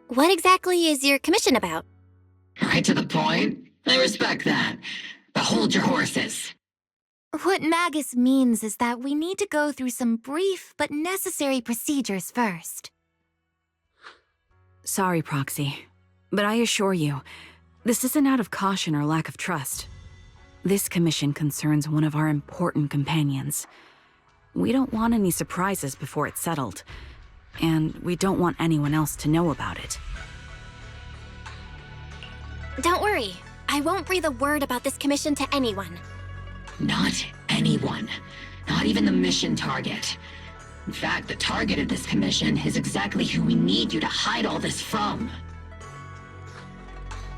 What exactly is your commission about? Right to the point. I respect that. But hold your horses. What Magus means is that we need to go through some brief but necessary procedures first. Sorry, Proxy, but I assure you, this isn't out of caution or lack of trust. This commission concerns one of our important companions. We don't want any surprises before it's settled, and we don't want anyone else to know about it. Don't worry, I won't breathe a word about this commission to anyone. Not anyone. Not even the mission target. In fact, the target of this commission is exactly who we need you to hide all this from.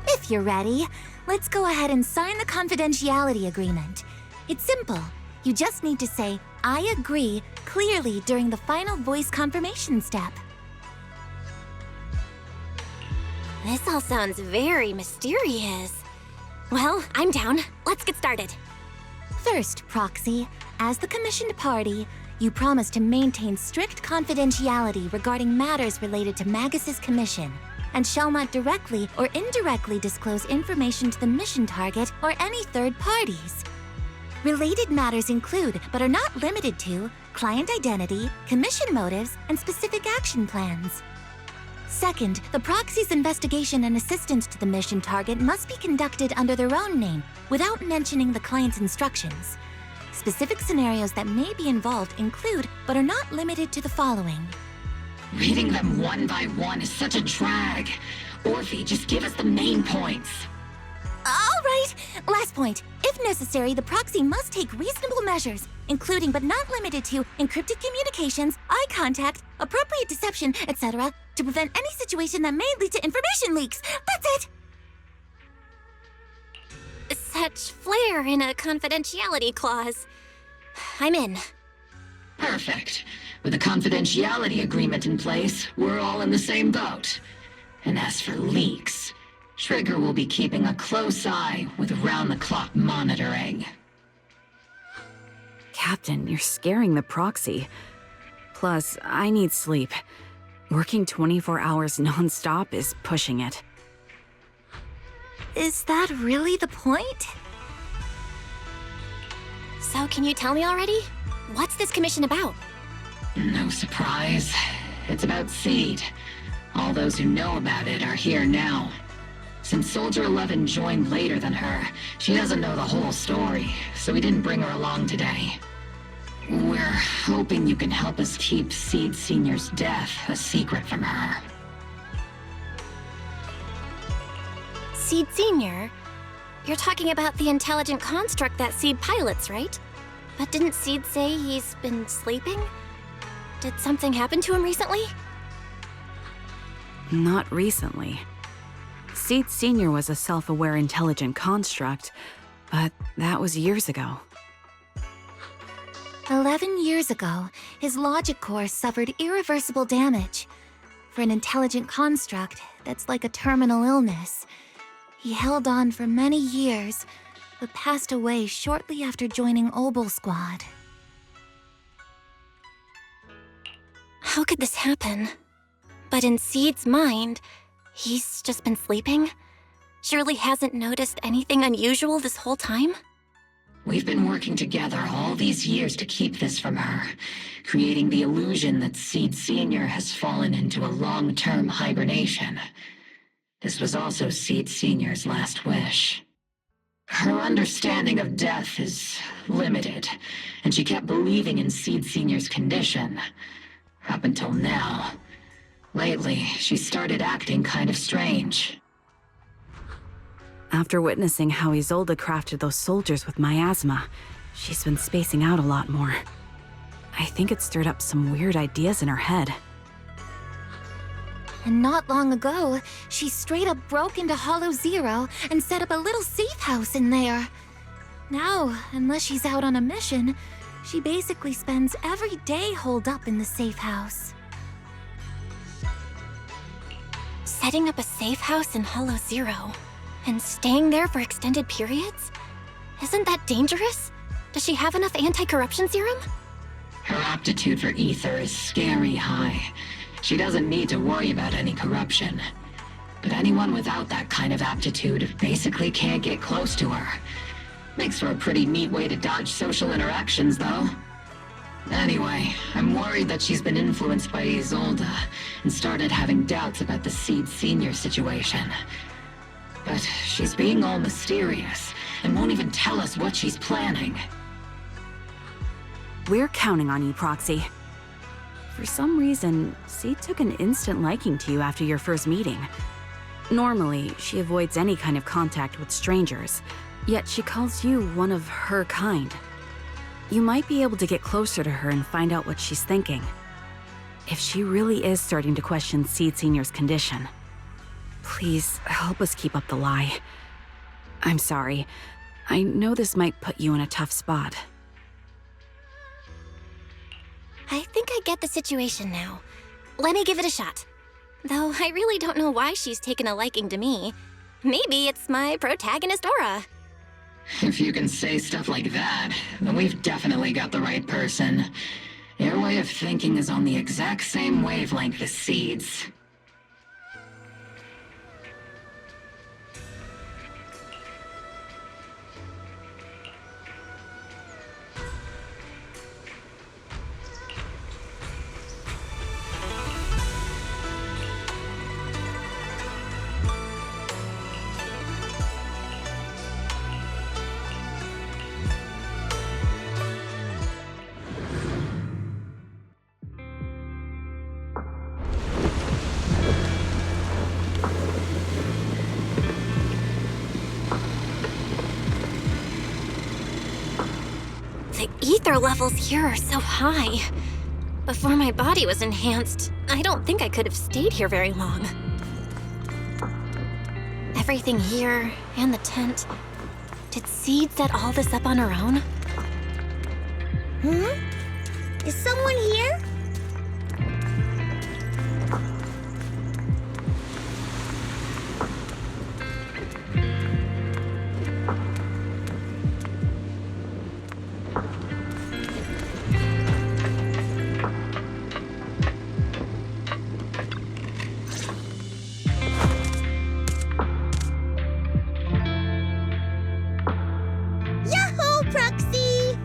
If you're ready, let's go ahead and sign the confidentiality agreement. It's simple. You just need to say, "I agree," clearly during the final voice confirmation step. This all sounds very mysterious. Well, I'm down. Let's get started. First, Proxy, as the commissioned party, you promise to maintain strict confidentiality regarding matters related to Magus's commission, and shall not directly or indirectly disclose information to the mission target or any third parties. Related matters include, but are not limited to, client identity, commission motives, and specific action plans. Second, the proxy's investigation and assistance to the mission target must be conducted under their own name, without mentioning the client's instructions. Specific scenarios that may be involved include, but are not limited to, the following. Reading them one by one is such a drag. Orphe, just give us the main points. All right, last point. If necessary, the proxy must take reasonable measures, including but not limited to encrypted communications, eye contact, appropriate deception, etc., to prevent any situation that may lead to information leaks. That's it! Such flair in a confidentiality clause. I'm in. Perfect. With a confidentiality agreement in place, we're all in the same boat. And as for leaks, Trigger will be keeping a close eye with round-the-clock monitoring. Captain, you're scaring the proxy. Plus, I need sleep. Working 24 hours non-stop is pushing it. Is that really the point? So can you tell me already? What's this commission about? No surprise. It's about Seed. All those who know about it are here now. Since Soldier 11 joined later than her, she doesn't know the whole story, so we didn't bring her along today. We're hoping you can help us keep Seed Senior's death a secret from her. Seed Senior? You're talking about the intelligent construct that Seed pilots, right? But didn't Seed say he's been sleeping? Did something happen to him recently? Not recently. Seed Senior was a self-aware intelligent construct, but that was years ago. 11 years ago, his logic core suffered irreversible damage. For an intelligent construct, that's like a terminal illness. He held on for many years, but passed away shortly after joining Obel Squad. How could this happen? But in Seed's mind, he's just been sleeping? Surely hasn't noticed anything unusual this whole time? We've been working together all these years to keep this from her, creating the illusion that Seed Senior has fallen into a long-term hibernation. This was also Seed Senior's last wish. Her understanding of death is limited, and she kept believing in Seed Senior's condition. Up until now. Lately, she started acting kind of strange. After witnessing how Isolde crafted those soldiers with miasma, she's been spacing out a lot more. I think it stirred up some weird ideas in her head. And not long ago, she straight up broke into Hollow Zero and set up a little safe house in there. Now, unless she's out on a mission, she basically spends every day holed up in the safe house. Setting up a safe house in Hollow Zero and staying there for extended periods? Isn't that dangerous? Does she have enough anti-corruption serum? Her aptitude for ether is scary high. She doesn't need to worry about any corruption. But anyone without that kind of aptitude basically can't get close to her. Makes for a pretty neat way to dodge social interactions, though. Anyway, I'm worried that she's been influenced by Isolde and started having doubts about the Seed Senior situation. But she's being all mysterious and won't even tell us what she's planning. We're counting on you, Proxy. For some reason, Seed took an instant liking to you after your first meeting. Normally, she avoids any kind of contact with strangers, yet she calls you one of her kind. You might be able to get closer to her and find out what she's thinking. If she really is starting to question Seed Senior's condition, please help us keep up the lie. I'm sorry. I know this might put you in a tough spot. I think I get the situation now. Let me give it a shot. Though I really don't know why she's taken a liking to me. Maybe it's my protagonist aura. If you can say stuff like that, then we've definitely got the right person. Your way of thinking is on the exact same wavelength as Seed's. The ether levels here are so high. Before my body was enhanced, I don't think I could have stayed here very long. Everything here, and the tent. Did Seed set all this up on her own? Is someone here? Yahoo, Proxy!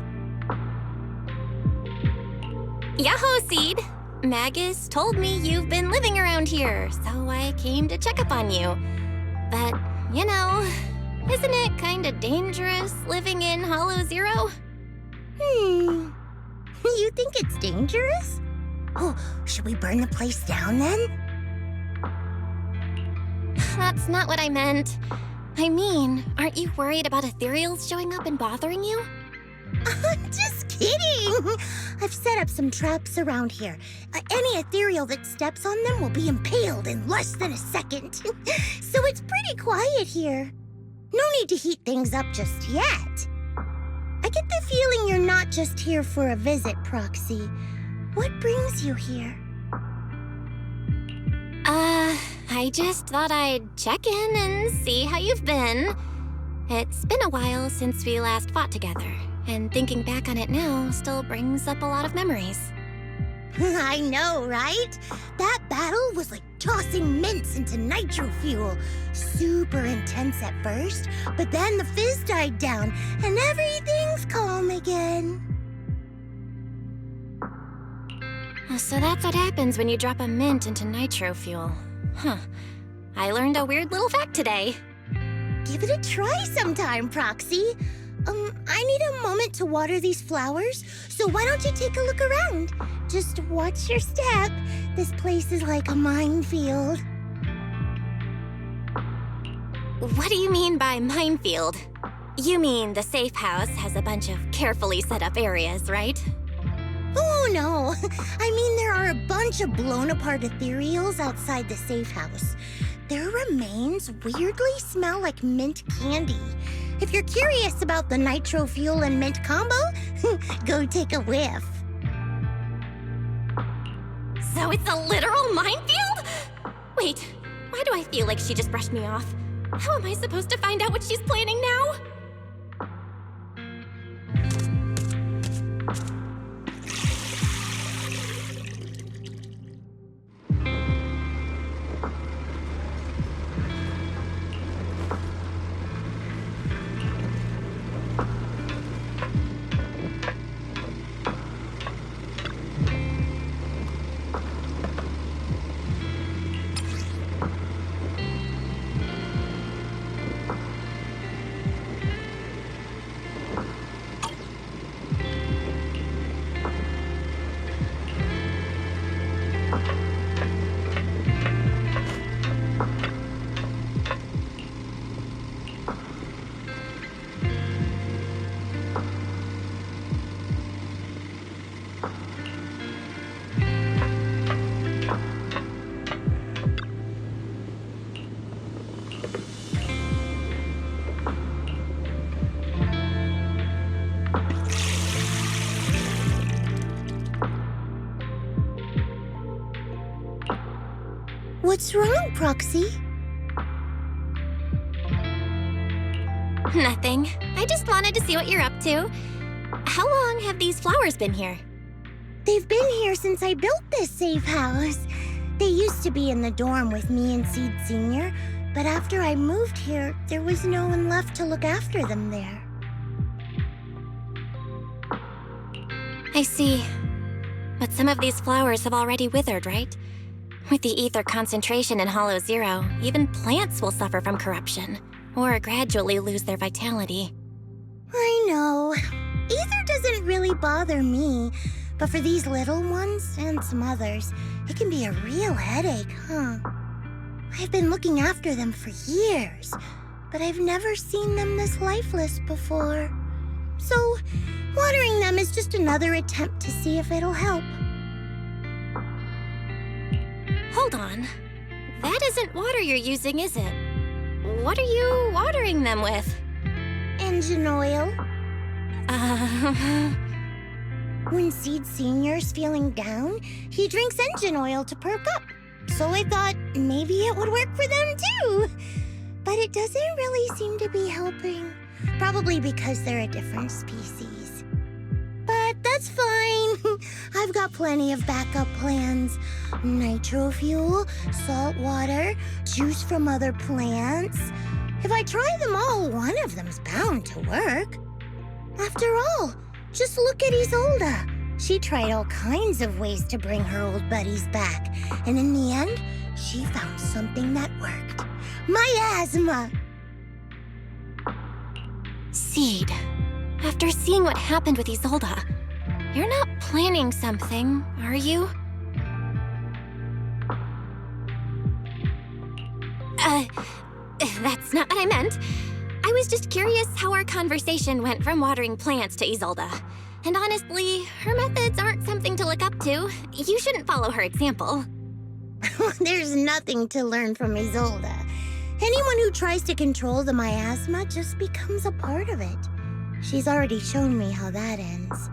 Yahoo, Seed! Magus told me you've been living around here, so I came to check up on you. But, you know, isn't it kinda dangerous living in Hollow Zero? You think it's dangerous? Oh, should we burn the place down then? That's not what I meant. I mean, aren't you worried about ethereals showing up and bothering you? I'm just kidding! I've set up some traps around here. Any ethereal that steps on them will be impaled in less than a second. So it's pretty quiet here. No need to heat things up just yet. I get the feeling you're not just here for a visit, Proxy. What brings you here? I just thought I'd check in and see how you've been. It's been a while since we last fought together, and thinking back on it now still brings up a lot of memories. I know, right? That battle was like tossing mints into nitro fuel. Super intense at first, but then the fizz died down, and everything's calm again. So that's what happens when you drop a mint into nitro fuel. Huh. I learned a weird little fact today. Give it a try sometime, Proxy. I need a moment to water these flowers, so why don't you take a look around? Just watch your step. This place is like a minefield. What do you mean by minefield? You mean the safe house has a bunch of carefully set up areas, right? Oh, no. I mean, there are a bunch of blown-apart ethereals outside the safe house. Their remains weirdly smell like mint candy. If you're curious about the nitro fuel and mint combo, go take a whiff. So it's a literal minefield? Wait, why do I feel like she just brushed me off? How am I supposed to find out what she's planning now? What's wrong, Proxy? Nothing. I just wanted to see what you're up to. How long have these flowers been here? They've been here since I built this safe house. They used to be in the dorm with me and Seed Senior, but after I moved here, there was no one left to look after them there. I see. But some of these flowers have already withered, right? With the ether concentration in Hollow Zero, even plants will suffer from corruption, or gradually lose their vitality. I know. Ether doesn't really bother me, but for these little ones and some others, it can be a real headache, huh? I've been looking after them for years, but I've never seen them this lifeless before. So, watering them is just another attempt to see if it'll help. Hold on. That isn't water you're using, is it? What are you watering them with? Engine oil. Uh... When Seed Senior's feeling down, he drinks engine oil to perk up. So I thought maybe it would work for them too. But it doesn't really seem to be helping. Probably because they're a different species. But that's fine. I've got plenty of backup plans. Nitro fuel, salt water, juice from other plants. If I try them all, one of them's bound to work. After all, just look at Isolda. She tried all kinds of ways to bring her old buddies back, and in the end, she found something that worked. Miasma! Seed, after seeing what happened with Isolda, you're not planning something, are you? That's not what I meant. I was just curious how our conversation went from watering plants to Isolda. And honestly, her methods aren't something to look up to. You shouldn't follow her example. There's nothing to learn from Isolda. Anyone who tries to control the miasma just becomes a part of it. She's already shown me how that ends.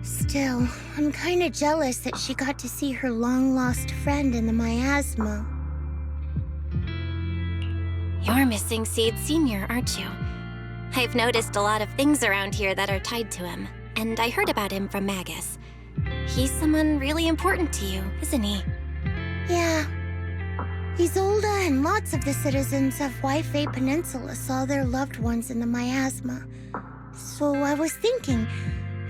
Still, I'm kinda jealous that she got to see her long-lost friend in the miasma. You're missing Seed Senior, aren't you? I've noticed a lot of things around here that are tied to him, and I heard about him from Magus. He's someone really important to you, isn't he? Yeah. Isolda and lots of the citizens of Wi-Fi Peninsula saw their loved ones in the miasma. So I was thinking,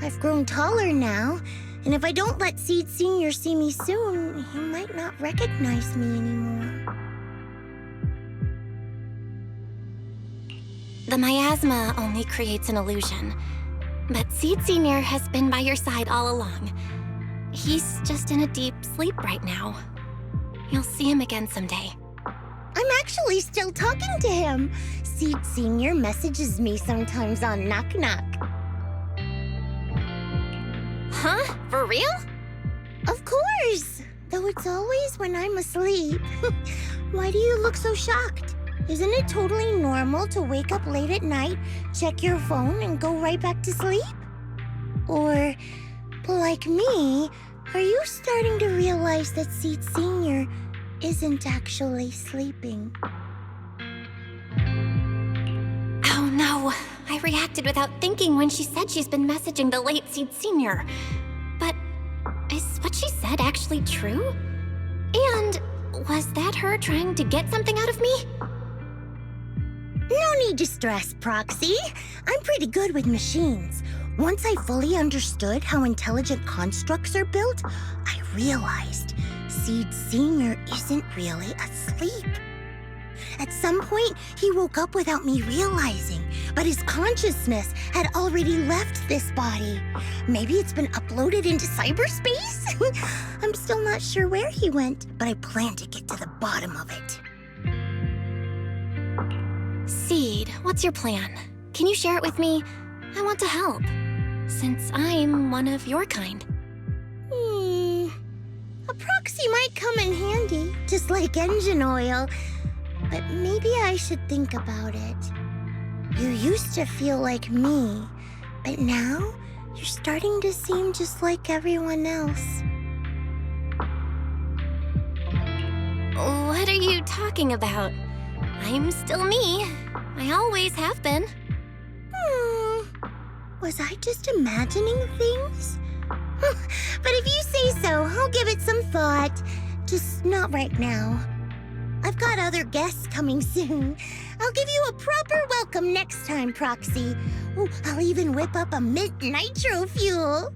I've grown taller now, and if I don't let Seed Senior see me soon, he might not recognize me anymore. The miasma only creates an illusion, but Seed Senior has been by your side all along. He's just in a deep sleep right now. You'll see him again someday. I'm actually still talking to him. Seed Senior messages me sometimes on Knock Knock. Huh? For real? Of course! Though it's always when I'm asleep. Why do you look so shocked? Isn't it totally normal to wake up late at night, check your phone, and go right back to sleep? Or, like me, are you starting to realize that Seed Senior isn't actually sleeping? Oh no, I reacted without thinking when she said she's been messaging the late Seed Senior. But is what she said actually true? And was that her trying to get something out of me? No need to stress, Proxy. I'm pretty good with machines. Once I fully understood how intelligent constructs are built, I realized Seed Senior isn't really asleep. At some point, he woke up without me realizing, but his consciousness had already left this body. Maybe it's been uploaded into cyberspace? I'm still not sure where he went, but I plan to get to the bottom of it. Seed, what's your plan? Can you share it with me? I want to help, since I'm one of your kind. A proxy might come in handy, just like engine oil. But maybe I should think about it. You used to feel like me, but now you're starting to seem just like everyone else. What you talking about? I'm still me. I always have been. Was I just imagining things? But if you say so, I'll give it some thought. Just not right now. I've got other guests coming soon. I'll give you a proper welcome next time, Proxy. Oh, I'll even whip up a mint nitro fuel.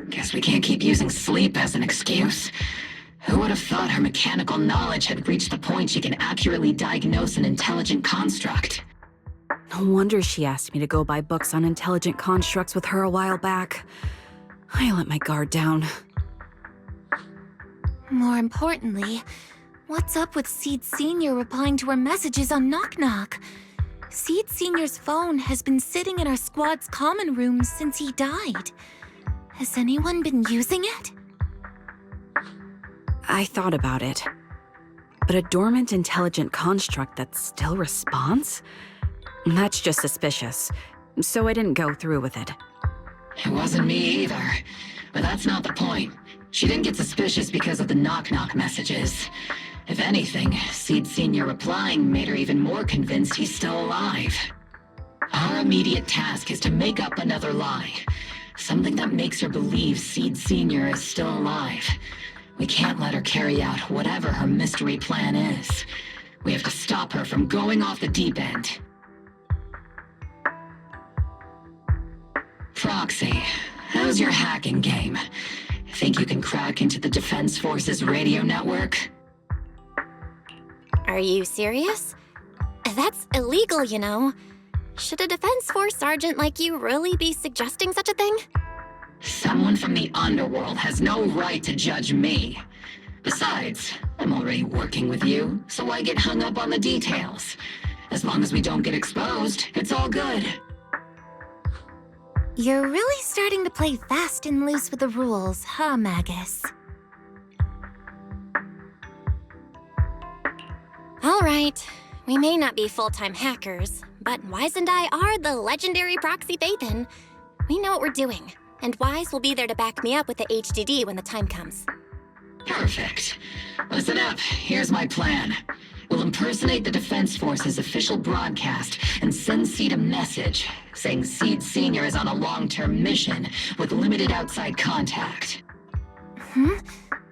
Guess we can't keep using sleep as an excuse. Who would have thought her mechanical knowledge had reached the point she can accurately diagnose an intelligent construct? No wonder she asked me to go buy books on intelligent constructs with her a while back. I let my guard down. More importantly, what's up with Seed Sr. replying to our messages on Knock Knock? Seed Sr.'s phone has been sitting in our squad's common room since he died. Has anyone been using it? I thought about it. But a dormant intelligent construct that still responds? That's just suspicious. So I didn't go through with it. It wasn't me either. But that's not the point. She didn't get suspicious because of the knock-knock messages. If anything, Seed Sr. replying made her even more convinced he's still alive. Our immediate task is to make up another lie. Something that makes her believe Seed Sr. is still alive. We can't let her carry out whatever her mystery plan is. We have to stop her from going off the deep end. Proxy, how's your hacking game? Think you can crack into the Defense Forces radio network? Are you serious? That's illegal, you know. Should a Defense Force sergeant like you really be suggesting such a thing? Someone from the underworld has no right to judge me. Besides, I'm already working with you, so why get hung up on the details? As long as we don't get exposed, it's all good. You're really starting to play fast and loose with the rules, huh, Magus? All right. We may not be full-time hackers, but Wise and I are the legendary Proxy Phaethon. We know what we're doing, and Wise will be there to back me up with the HDD when the time comes. Perfect. Listen up, here's my plan. We'll impersonate the Defense Force's official broadcast and send Seed a message saying Seed Sr. is on a long-term mission with limited outside contact.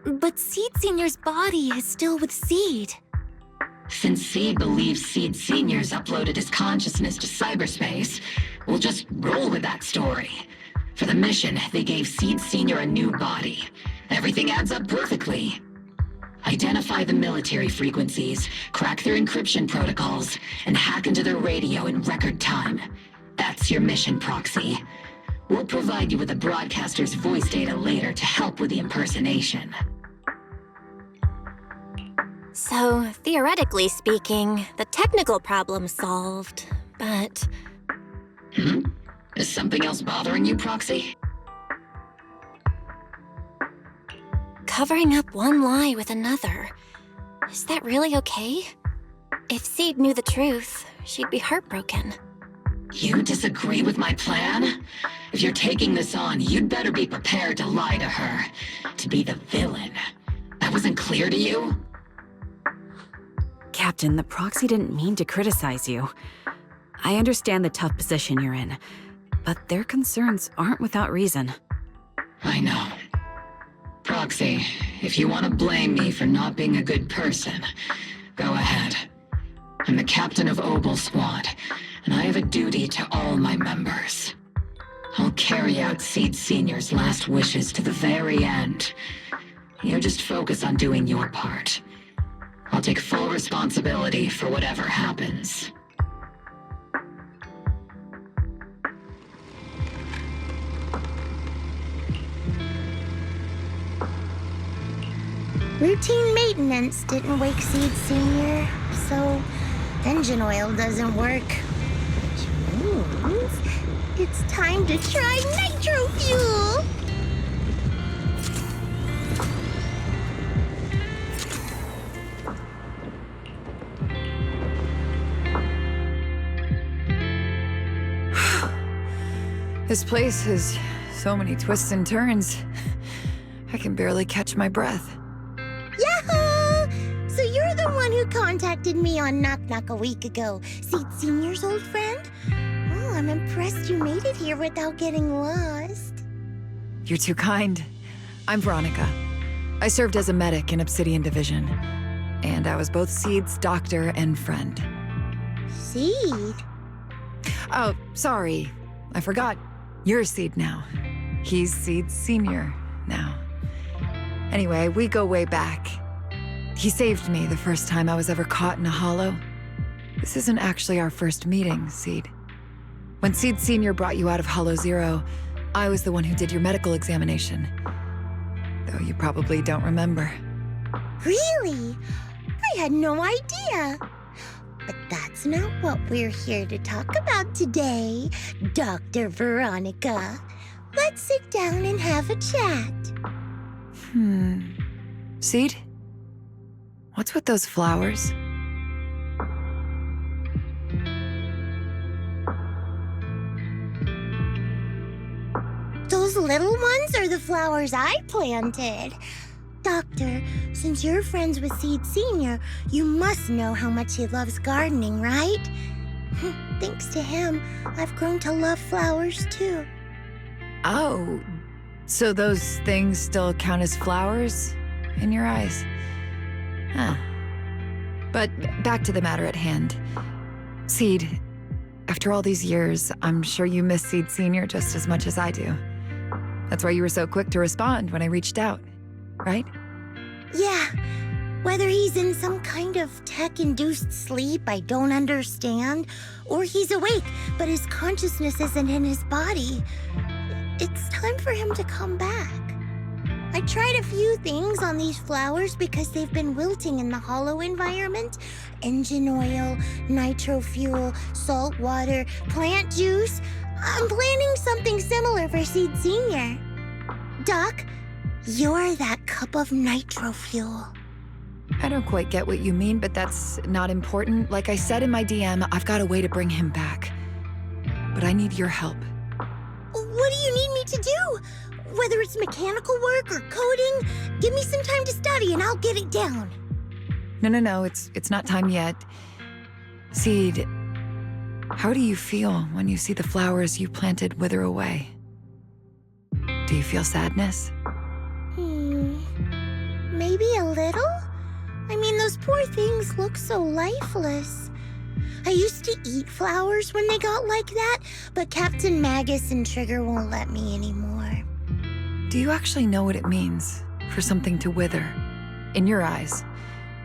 But Seed Sr.'s body is still with Seed. Since Seed believes Seed Sr.'s uploaded his consciousness to cyberspace, we'll just roll with that story. For the mission, they gave Seed Sr. a new body. Everything adds up perfectly. Identify the military frequencies, crack their encryption protocols, and hack into their radio in record time. That's your mission, Proxy. We'll provide you with the broadcaster's voice data later to help with the impersonation. So, theoretically speaking, the technical problem's solved, but... Is something else bothering you, Proxy? Covering up one lie with another. Is that really okay? If Seed knew the truth, she'd be heartbroken. You disagree with my plan? If you're taking this on, you'd better be prepared to lie to her. To be the villain. That wasn't clear to you? Captain, the Proxy didn't mean to criticize you. I understand the tough position you're in, but their concerns aren't without reason. I know. Proxy, if you want to blame me for not being a good person, go ahead. I'm the captain of Obel Squad, and I have a duty to all my members. I'll carry out Seed Sr.'s last wishes to the very end. You just focus on doing your part. I'll take full responsibility for whatever happens. Routine maintenance didn't wake Seed Senior, so engine oil doesn't work. Which means it's time to try nitro fuel! This place has so many twists and turns. I can barely catch my breath. Yahoo! So you're the one who contacted me on Knock Knock a week ago, Seed Senior's old friend? Oh, I'm impressed you made it here without getting lost. You're too kind. I'm Veronica. I served as a medic in Obsidian Division, and I was both Seed's doctor and friend. Seed? Oh, sorry. I forgot. You're Seed now. He's Seed Senior now. Anyway, we go way back. He saved me the first time I was ever caught in a hollow. This isn't actually our first meeting, Seed. When Seed Senior brought you out of Hollow Zero, I was the one who did your medical examination. Though you probably don't remember. Really? I had no idea. But that's not what we're here to talk about today, Dr. Veronica. Let's sit down and have a chat. Seed? What's with those flowers? Those little ones are the flowers I planted. Doctor, since you're friends with Seed Senior, you must know how much he loves gardening, right? Thanks to him, I've grown to love flowers too. Oh, so those things still count as flowers in your eyes? Huh. But back to the matter at hand. Seed, after all these years, I'm sure you miss Seed Senior just as much as I do. That's why you were so quick to respond when I reached out, right? Yeah, whether he's in some kind of tech-induced sleep I don't understand, or he's awake, but his consciousness isn't in his body, it's time for him to come back. I tried a few things on these flowers because they've been wilting in the hollow environment. Engine oil, nitro fuel, salt water, plant juice. I'm planning something similar for Seed Senior. Doc, you're that cup of nitro fuel. I don't quite get what you mean, but that's not important. Like I said in my DM, I've got a way to bring him back. But I need your help. What do you need me to do? Whether it's mechanical work or coding, give me some time to study and I'll get it down. No, it's not time yet. Seed, how do you feel when you see the flowers you planted wither away? Do you feel sadness? Maybe a little? I mean, those poor things look so lifeless. I used to eat flowers when they got like that, but Captain Magus and Trigger won't let me anymore. Do you actually know what it means for something to wither? In your eyes,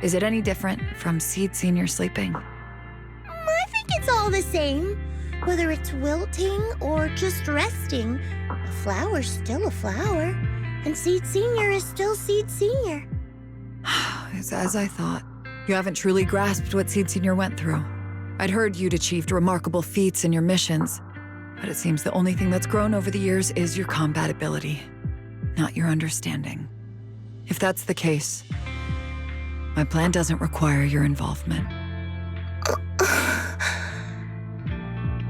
is it any different from Seed Senior sleeping? I think it's all the same. Whether it's wilting or just resting, a flower's still a flower, and Seed Senior is still Seed Senior. It's as I thought. You haven't truly grasped what Seed Senior went through. I'd heard you'd achieved remarkable feats in your missions, but it seems the only thing that's grown over the years is your combat ability, not your understanding. If that's the case, my plan doesn't require your involvement.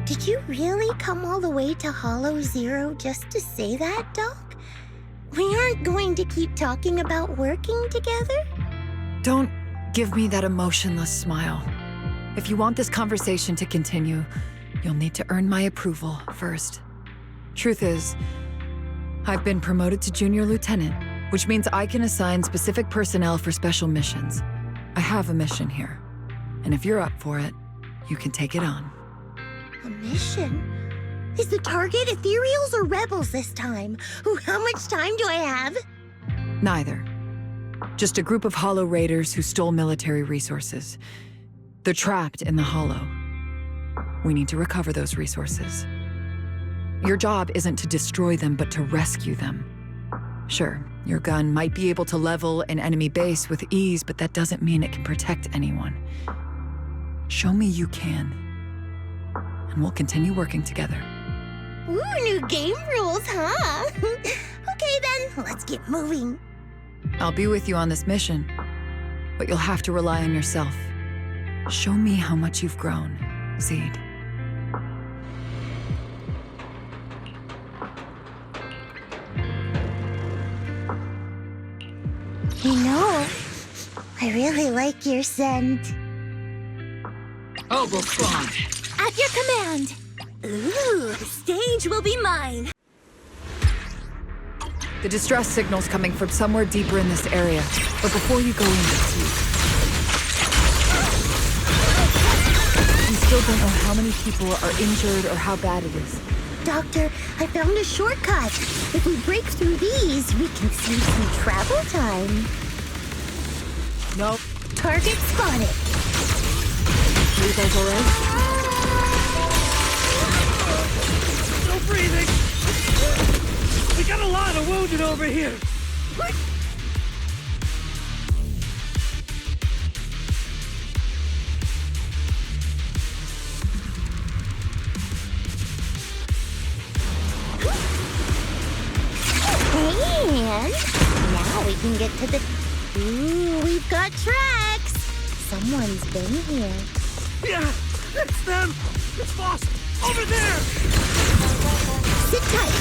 Did you really come all the way to Hollow Zero just to say that, Doc? We aren't going to keep talking about working together? Don't give me that emotionless smile. If you want this conversation to continue, you'll need to earn my approval first. Truth is, I've been promoted to Junior Lieutenant, which means I can assign specific personnel for special missions. I have a mission here, and if you're up for it, you can take it on. A mission? Is the target ethereals or rebels this time? How much time do I have? Neither. Just a group of Hollow Raiders who stole military resources. They're trapped in the Hollow. We need to recover those resources. Your job isn't to destroy them, but to rescue them. Sure, Your gun might be able to level an enemy base with ease, but that doesn't mean it can protect anyone. Show me you can, and we'll continue working together. Ooh, new game rules, huh? Okay then, let's get moving. I'll be with you on this mission, but you'll have to rely on yourself. Show me how much you've grown, Seed. You know, I really like your scent. Ogle spawned. At your command. Ooh, the stage will be mine. The distress signal's coming from somewhere deeper in this area, but before you go in, Seed, we still don't know how many people are injured or how bad it is. Doctor, I found a shortcut. If we break through these, we can save some travel time. No. Target spotted. Are you guys alright? Still breathing. We got a lot of wounded over here. What? And now we can get to the... Ooh, we've got tracks. Someone's been here. Yeah, it's them. It's Boss. Over there. Sit tight.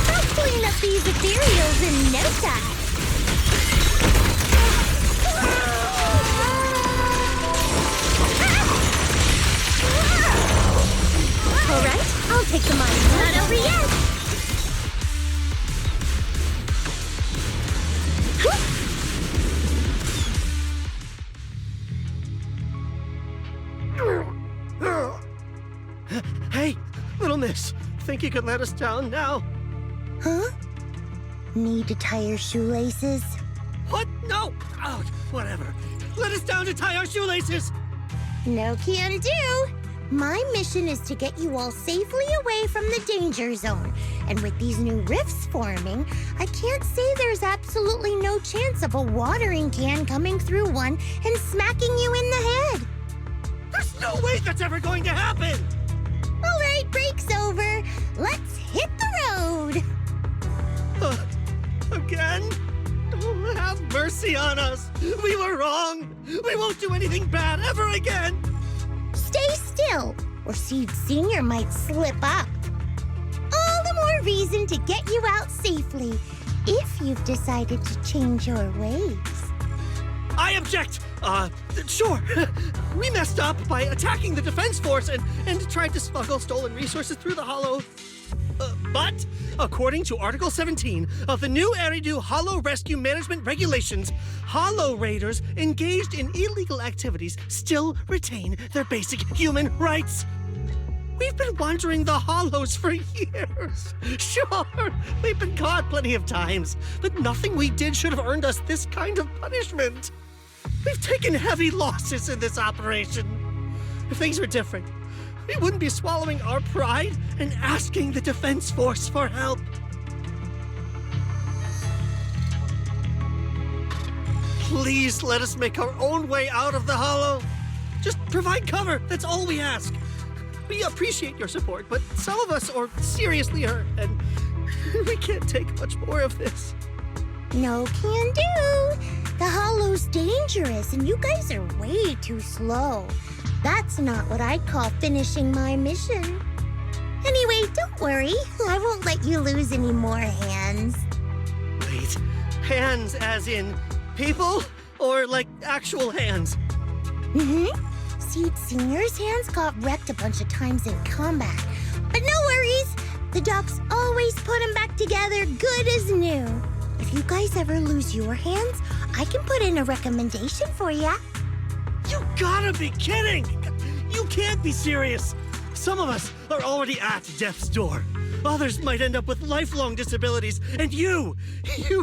I'll clean up these ethereals in no time. All right, I'll take the mine. Not over yet. Hey, little miss. Think you could let us down now? Huh? Need to tie your shoelaces? What? No. Oh, whatever. Let us down to tie our shoelaces. No can do. My mission is to get you all safely away from the danger zone. And with these new rifts forming, I can't say there's absolutely no chance of a watering can coming through one and smacking you in the head. There's no way that's ever going to happen. All right, break's over. Let's hit the road. Again? Oh, have mercy on us. We were wrong. We won't do anything bad ever again. Stay still, or Seed Senior might slip up. All the more reason to get you out safely, if you've decided to change your ways. I object. Sure. We messed up by attacking the defense force and tried to smuggle stolen resources through the Hollow. But, according to Article 17 of the new Eridu Hollow Rescue Management Regulations, Hollow Raiders engaged in illegal activities still retain their basic human rights. We've been wandering the Hollows for years. Sure, we've been caught plenty of times, but nothing we did should have earned us this kind of punishment. We've taken heavy losses in this operation. If things were different, we wouldn't be swallowing our pride and asking the defense force for help. Please let us make our own way out of the Hollow. Just provide cover, that's all we ask. We appreciate your support, but some of us are seriously hurt, and we can't take much more of this. No can do. The Hollow's dangerous, and you guys are way too slow. That's not what I'd call finishing my mission. Anyway, don't worry. I won't let you lose any more hands. Wait, hands as in people? Or like actual hands? Mm-hmm. Seed Senior's hands got wrecked a bunch of times in combat. But no worries. The docs always put them back together good as new. If you guys ever lose your hands, I can put in a recommendation for ya. You gotta be kidding! You can't be serious! Some of us are already at death's door. Others might end up with lifelong disabilities, and you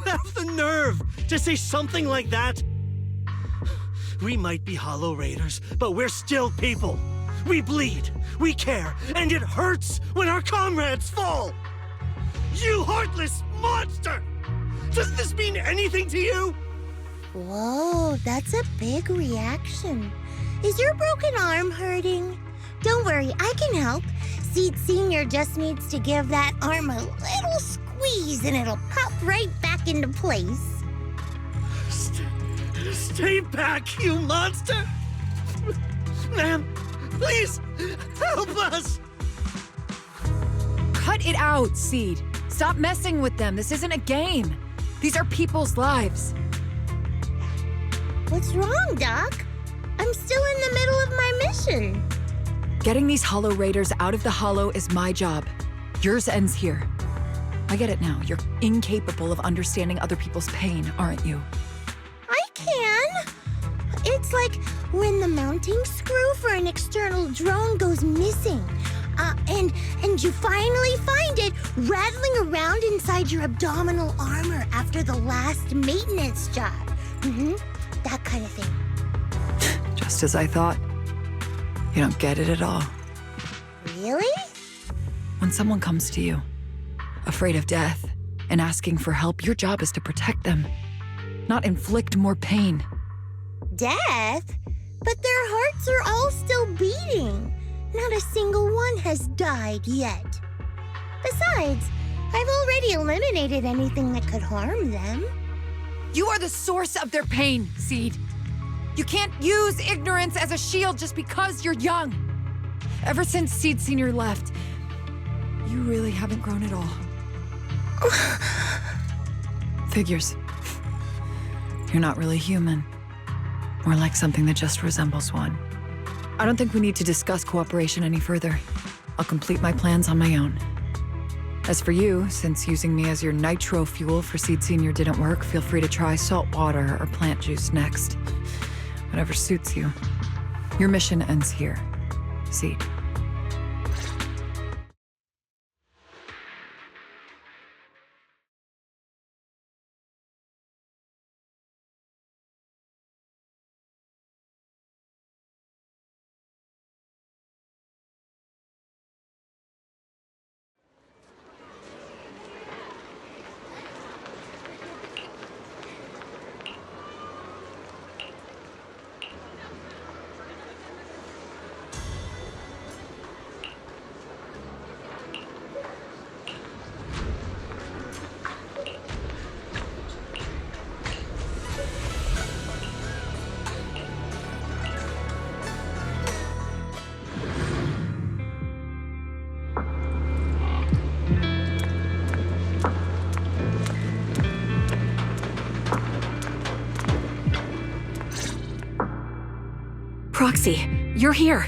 have the nerve to say something like that? We might be Hollow Raiders, but we're still people. We bleed, we care, and it hurts when our comrades fall! You heartless monster! Does this mean anything to you? Whoa, that's a big reaction. Is your broken arm hurting? Don't worry, I can help. Seed Senior just needs to give that arm a little squeeze and it'll pop right back into place. Stay back, you monster! Ma'am, please, help us! Cut it out, Seed. Stop messing with them. This isn't a game. These are people's lives. What's wrong, Doc? I'm still in the middle of my mission. Getting these Hollow Raiders out of the Hollow is my job. Yours ends here. I get it now. You're incapable of understanding other people's pain, aren't you? I can. It's like when the mounting screw for an external drone goes missing. And you finally find it rattling around inside your abdominal armor after the last maintenance job. That kind of thing. Just as I thought. You don't get it at all. Really? When someone comes to you, afraid of death, and asking for help, your job is to protect them, not inflict more pain. Death? But their hearts are all still beating. Not a single one has died yet. Besides, I've already eliminated anything that could harm them. You are the source of their pain, Seed. You can't use ignorance as a shield just because you're young. Ever since Seed Senior left, you really haven't grown at all. Figures. You're not really human. More like something that just resembles one. I don't think we need to discuss cooperation any further. I'll complete my plans on my own. As for you, since using me as your nitro fuel for Seed Senior didn't work, feel free to try salt water or plant juice next. Whatever suits you. Your mission ends here, Seed. Proxy, you're here.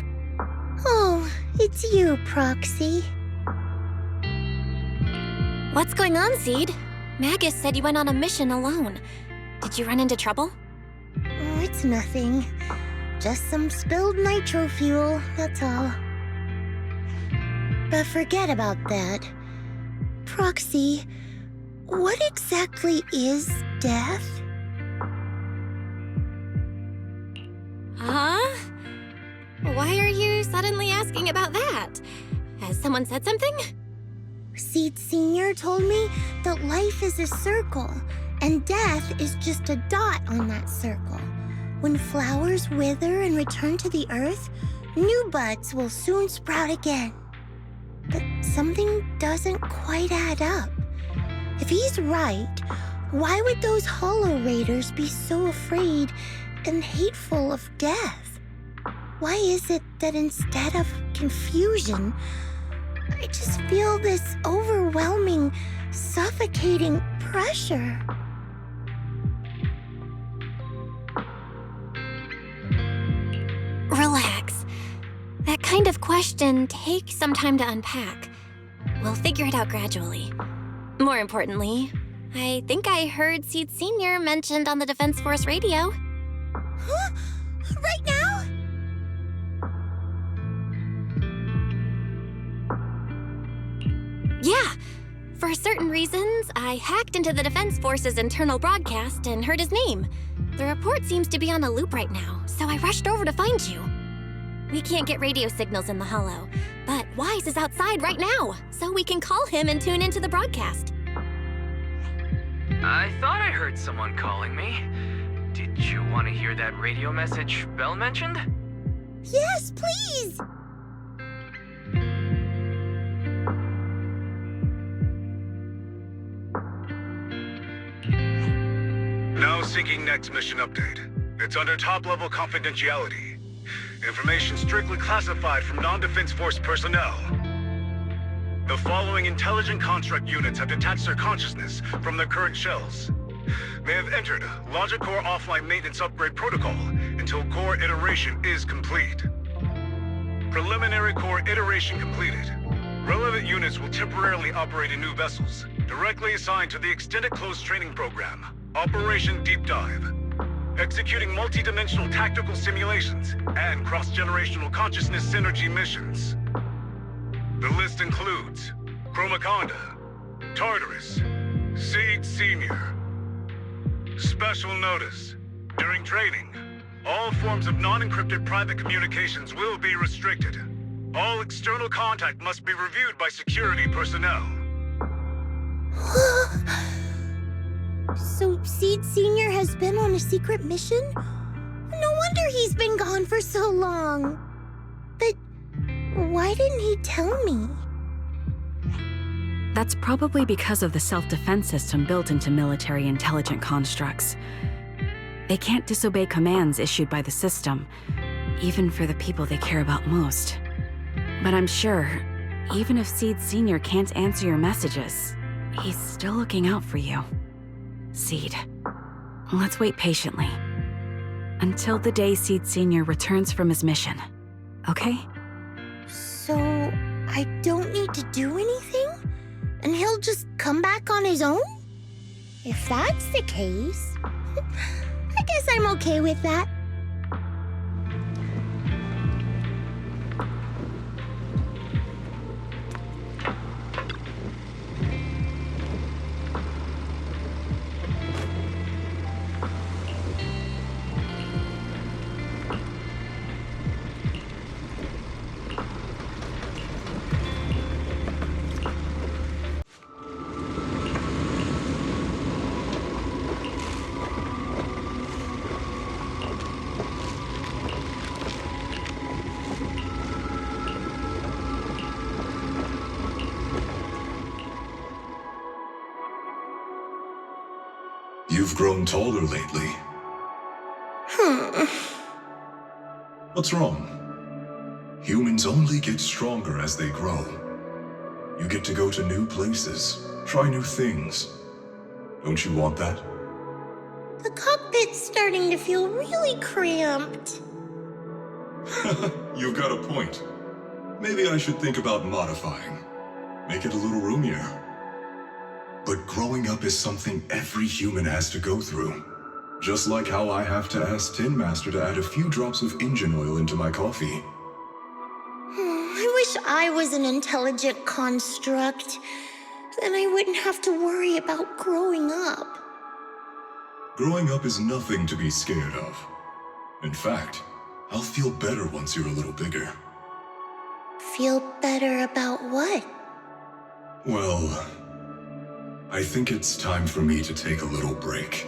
Oh, it's you, Proxy. What's going on, Seed? Magus said you went on a mission alone. Did you run into trouble? Oh, it's nothing. Just some spilled nitro fuel, that's all. But forget about that. Proxy, what exactly is death? Huh? Why are you suddenly asking about that? Has someone said something? Seed Senior told me that life is a circle, and death is just a dot on that circle. When flowers wither and return to the earth, new buds will soon sprout again. But something doesn't quite add up. If he's right, why would those Hollow Raiders be so afraid and hateful of death? Why is it that instead of confusion, I just feel this overwhelming, suffocating pressure? Relax. That kind of question takes some time to unpack. We'll figure it out gradually. More importantly, I think I heard Seed Senior mentioned on the Defense Force radio. Huh? Right now? Yeah. For certain reasons, I hacked into the Defense Force's internal broadcast and heard his name. The report seems to be on a loop right now, so I rushed over to find you. We can't get radio signals in the Hollow, but Wise is outside right now, so we can call him and tune into the broadcast. I thought I heard someone calling me. Did you want to hear that radio message Belle mentioned? Yes, please! Now seeking next mission update. It's under top-level confidentiality. Information strictly classified from non-defense force personnel. The following intelligent construct units have detached their consciousness from their current shells. They have entered Logic Core offline maintenance upgrade protocol until core iteration is complete. Preliminary core iteration completed. Relevant units will temporarily operate in new vessels, directly assigned to the extended closed training program, Operation Deep Dive. Executing multi-dimensional tactical simulations and cross-generational consciousness synergy missions. The list includes Chromaconda, Tartarus, Seed Senior. Special notice. During training, all forms of non-encrypted private communications will be restricted. All external contact must be reviewed by security personnel. So Seed Senior has been on a secret mission? No wonder he's been gone for so long. But why didn't he tell me? That's probably because of the self-defense system built into military intelligent constructs. They can't disobey commands issued by the system, even for the people they care about most. But I'm sure, even if Seed Senior can't answer your messages, he's still looking out for you. Seed, let's wait patiently. Until the day Seed Senior returns from his mission, okay? So I don't need to do anything? And he'll just come back on his own? If that's the case, I guess I'm okay with that. You've grown taller lately. What's wrong? Humans only get stronger as they grow. You get to go to new places, try new things. Don't you want that? The cockpit's starting to feel really cramped. You've got a point. Maybe I should think about modifying. Make it a little roomier. But growing up is something every human has to go through. Just like how I have to ask Tin Master to add a few drops of engine oil into my coffee. I wish I was an intelligent construct. Then I wouldn't have to worry about growing up. Growing up is nothing to be scared of. In fact, I'll feel better once you're a little bigger. Feel better about what? Well, I think it's time for me to take a little break.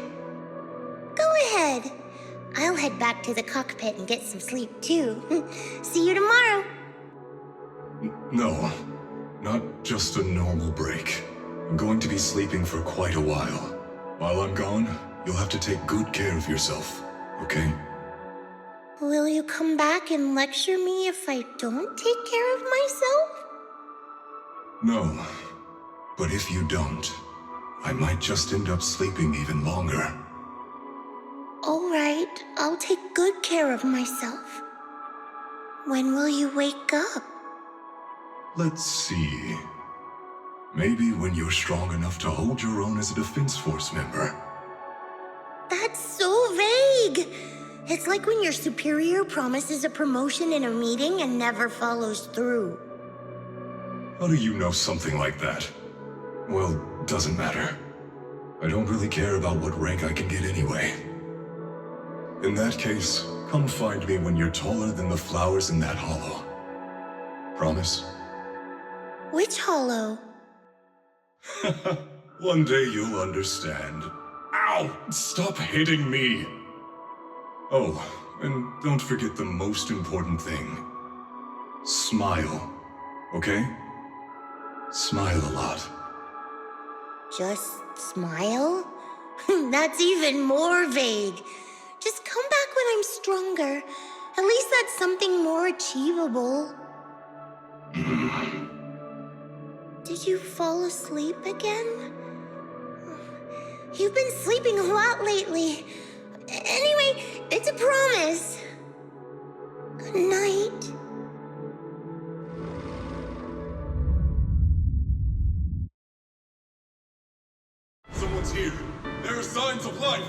Go ahead. I'll head back to the cockpit and get some sleep too. See you tomorrow. No, not just a normal break. I'm going to be sleeping for quite a while. While I'm gone, you'll have to take good care of yourself, okay? Will you come back and lecture me if I don't take care of myself? No, but if you don't, I might just end up sleeping even longer. All right, I'll take good care of myself. When will you wake up? Let's see. Maybe when you're strong enough to hold your own as a Defense Force member. That's so vague. It's like when your superior promises a promotion in a meeting and never follows through. How do you know something like that? Well, doesn't matter. I don't really care about what rank I can get anyway. In that case, come find me when you're taller than the flowers in that hollow. Promise? Which hollow? One day you'll understand. Ow! Stop hitting me! Oh, and don't forget the most important thing. Smile, okay? Smile a lot. Just smile? That's even more vague. Just come back when I'm stronger. At least that's something more achievable. Did you fall asleep again? You've been sleeping a lot lately. Anyway, it's a promise. Good night. Someone's here. There are signs of life.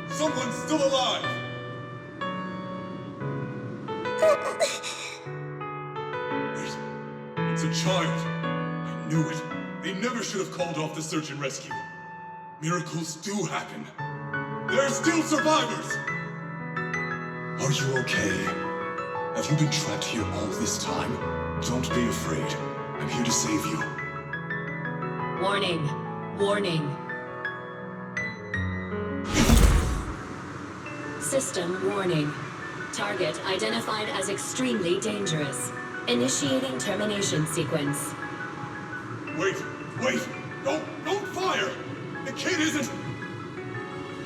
Someone's still alive. Wait, it's a child. I knew it. They never should have called off the search and rescue. Miracles do happen. There are still survivors! Are you okay? Have you been trapped here all this time? Don't be afraid. I'm here to save you. Warning. Warning. System warning. Target identified as extremely dangerous. Initiating termination sequence. Wait! Don't fire! The kid isn't...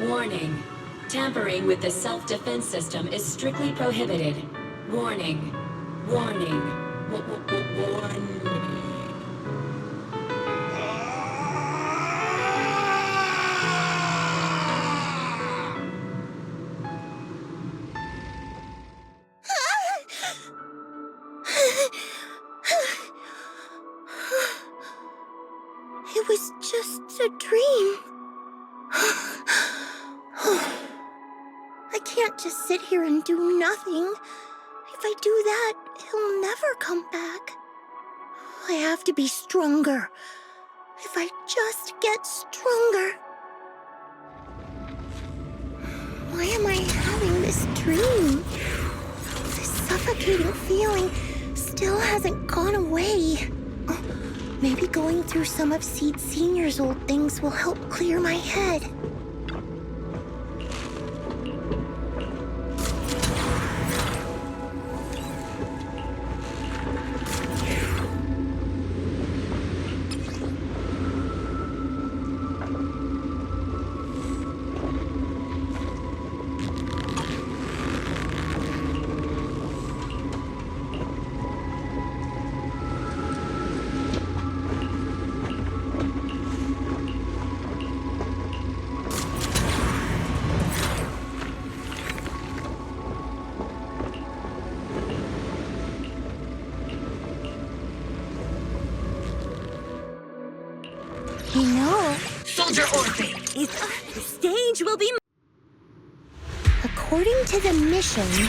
Warning. Tampering with the self-defense system is strictly prohibited. Warning. Warning. Warning. It was just a dream. I can't just sit here and do nothing. If I do that, he'll never come back. I have to be stronger. If I just get stronger. Why am I having this dream? This suffocating feeling still hasn't gone away. Maybe going through some of Seed Senior's old things will help clear my head. You know, Soldier Orphan! The stage will be... according to the mission, we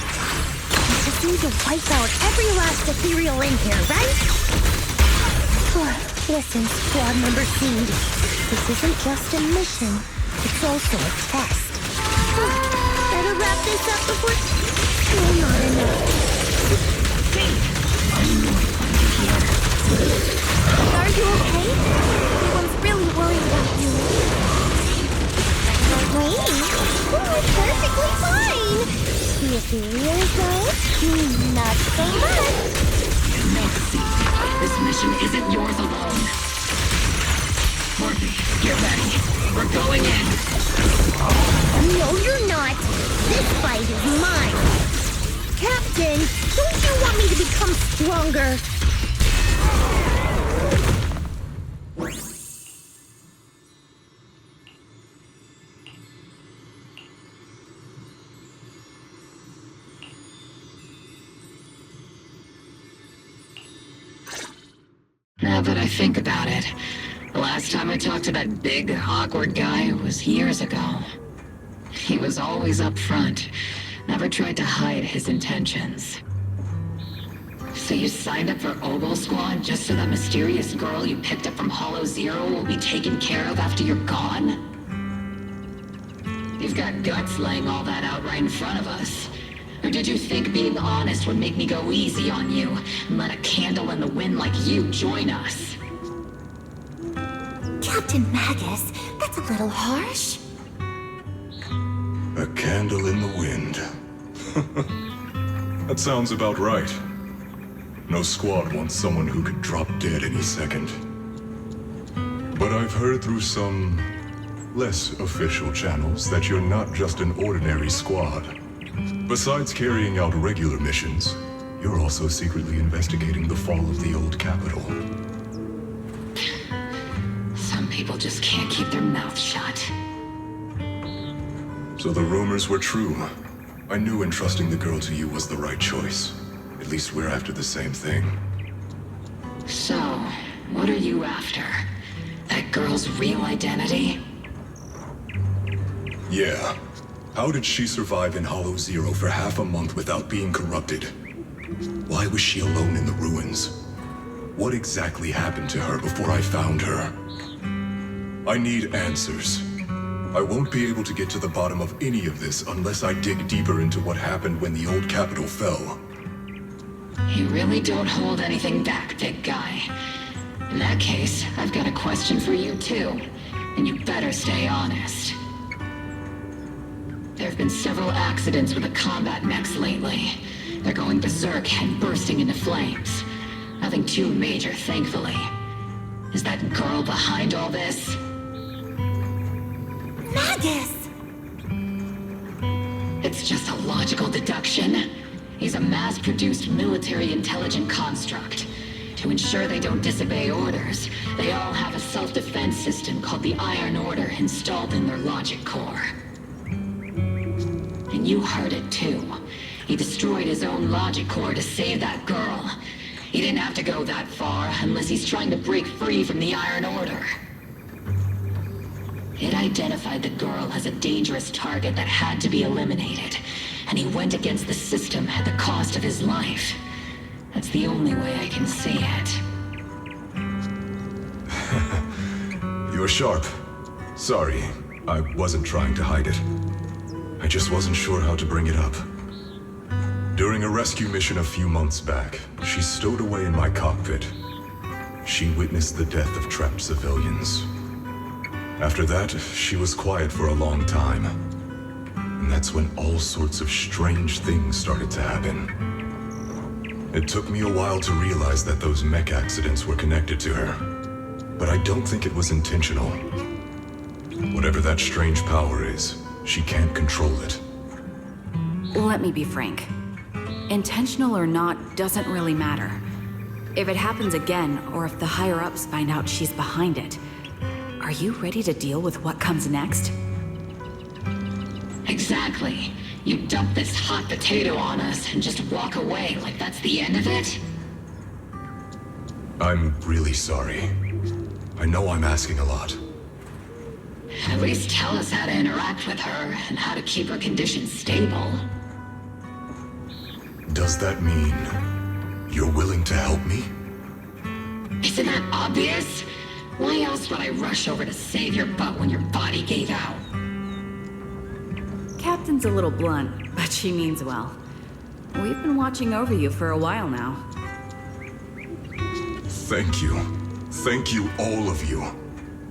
just need to wipe out every last ethereal in here, right? Listen, squad member Seed. This isn't just a mission, it's also a test. Better wrap this up before... Oh, not enough. Seed! I knew I'd find you here. Are you okay? Everyone's really worried about you. Me? Oh, perfectly fine. The ethereal though, not so much. No, Seed. This mission isn't yours alone. Morphe, get ready. We're going in. No, you're not. This fight is mine. Captain, don't you want me to become stronger? Now that I think about it, the last time I talked to that big, awkward guy was years ago. He was always up front, never tried to hide his intentions. So you signed up for Ogle Squad just so that mysterious girl you picked up from Hollow Zero will be taken care of after you're gone? You've got guts laying all that out right in front of us. Or did you think being honest would make me go easy on you and let a candle in the wind like you join us? Captain, Captain Magus, that's a little harsh. A candle in the wind. That sounds about right. No squad wants someone who could drop dead any second. But I've heard through some less official channels that you're not just an ordinary squad. Besides carrying out regular missions, you're also secretly investigating the fall of the old capital. Some people just can't keep their mouths shut. So the rumors were true. I knew entrusting the girl to you was the right choice. At least we're after the same thing. So, what are you after? That girl's real identity? Yeah. How did she survive in Hollow Zero for half a month without being corrupted? Why was she alone in the ruins? What exactly happened to her before I found her? I need answers. I won't be able to get to the bottom of any of this unless I dig deeper into what happened when the old capital fell. You really don't hold anything back, big guy. In that case, I've got a question for you too, and you better stay honest. There have been several accidents with the combat mechs lately. They're going berserk and bursting into flames. Nothing too major, thankfully. Is that girl behind all this? Magus! It's just a logical deduction. He's a mass-produced military intelligent construct. To ensure they don't disobey orders, they all have a self-defense system called the Iron Order installed in their logic core. And you heard it too. He destroyed his own logic core to save that girl. He didn't have to go that far unless he's trying to break free from the Iron Order. It identified the girl as a dangerous target that had to be eliminated, and he went against the system at the cost of his life. That's the only way I can see it. You're sharp. Sorry, I wasn't trying to hide it. I just wasn't sure how to bring it up. During a rescue mission a few months back, she stowed away in my cockpit. She witnessed the death of trapped civilians. After that, she was quiet for a long time. And that's when all sorts of strange things started to happen. It took me a while to realize that those mech accidents were connected to her. But I don't think it was intentional. Whatever that strange power is, she can't control it. Let me be frank. Intentional or not doesn't really matter. If it happens again, or if the higher-ups find out she's behind it, are you ready to deal with what comes next? Exactly. You dump this hot potato on us and just walk away like that's the end of it? I'm really sorry. I know I'm asking a lot. At least tell us how to interact with her and how to keep her condition stable. Does that mean you're willing to help me? Isn't that obvious? Why else would I rush over to save your butt when your body gave out? Captain's a little blunt, but she means well. We've been watching over you for a while now. Thank you. Thank you, all of you.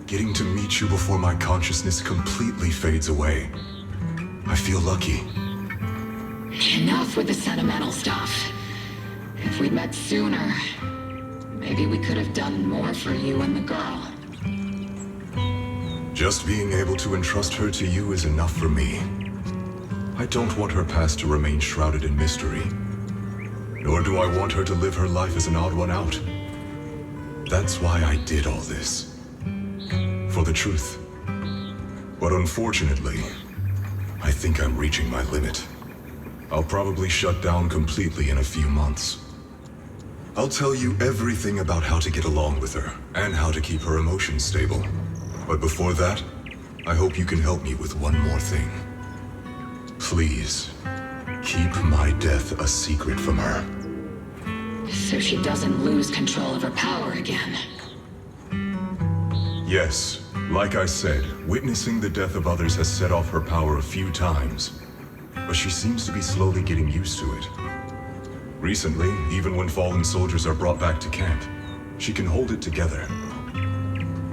Getting to meet you before my consciousness completely fades away. I feel lucky. Enough with the sentimental stuff. If we'd met sooner, maybe we could have done more for you and the girl. Just being able to entrust her to you is enough for me. I don't want her past to remain shrouded in mystery. Nor do I want her to live her life as an odd one out. That's why I did all this. For the truth. But unfortunately, I think I'm reaching my limit. I'll probably shut down completely in a few months. I'll tell you everything about how to get along with her, and how to keep her emotions stable. But before that, I hope you can help me with one more thing. Please, keep my death a secret from her. So she doesn't lose control of her power again. Yes, like I said, witnessing the death of others has set off her power a few times. But she seems to be slowly getting used to it. Recently, even when fallen soldiers are brought back to camp, she can hold it together.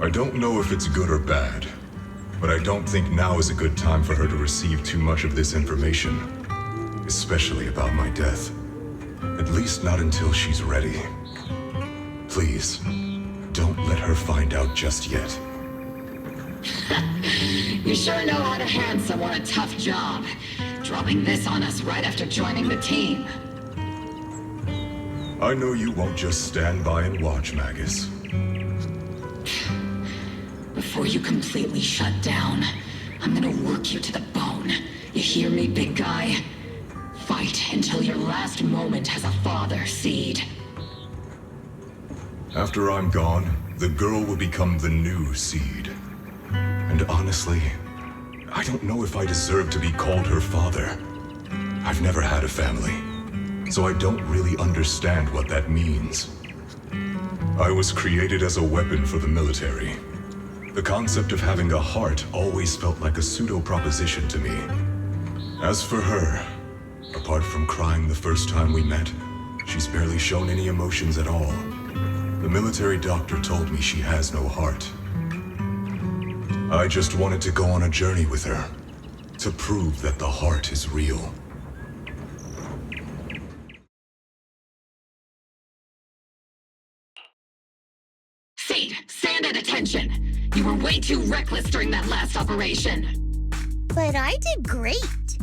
I don't know if it's good or bad, but I don't think now is a good time for her to receive too much of this information, especially about my death. At least not until she's ready. Please, don't let her find out just yet. You sure know how to hand someone a tough job, dropping this on us right after joining the team. I know you won't just stand by and watch, Magus. Before you completely shut down, I'm gonna work you to the bone. You hear me, big guy? Fight until your last moment as a father, Seed. After I'm gone, the girl will become the new Seed. And honestly, I don't know if I deserve to be called her father. I've never had a family, so I don't really understand what that means. I was created as a weapon for the military. The concept of having a heart always felt like a pseudo-proposition to me. As for her, apart from crying the first time we met, she's barely shown any emotions at all. The military doctor told me she has no heart. I just wanted to go on a journey with her, to prove that the heart is real. Seed, stand at attention! You were way too reckless during that last operation. But I did great.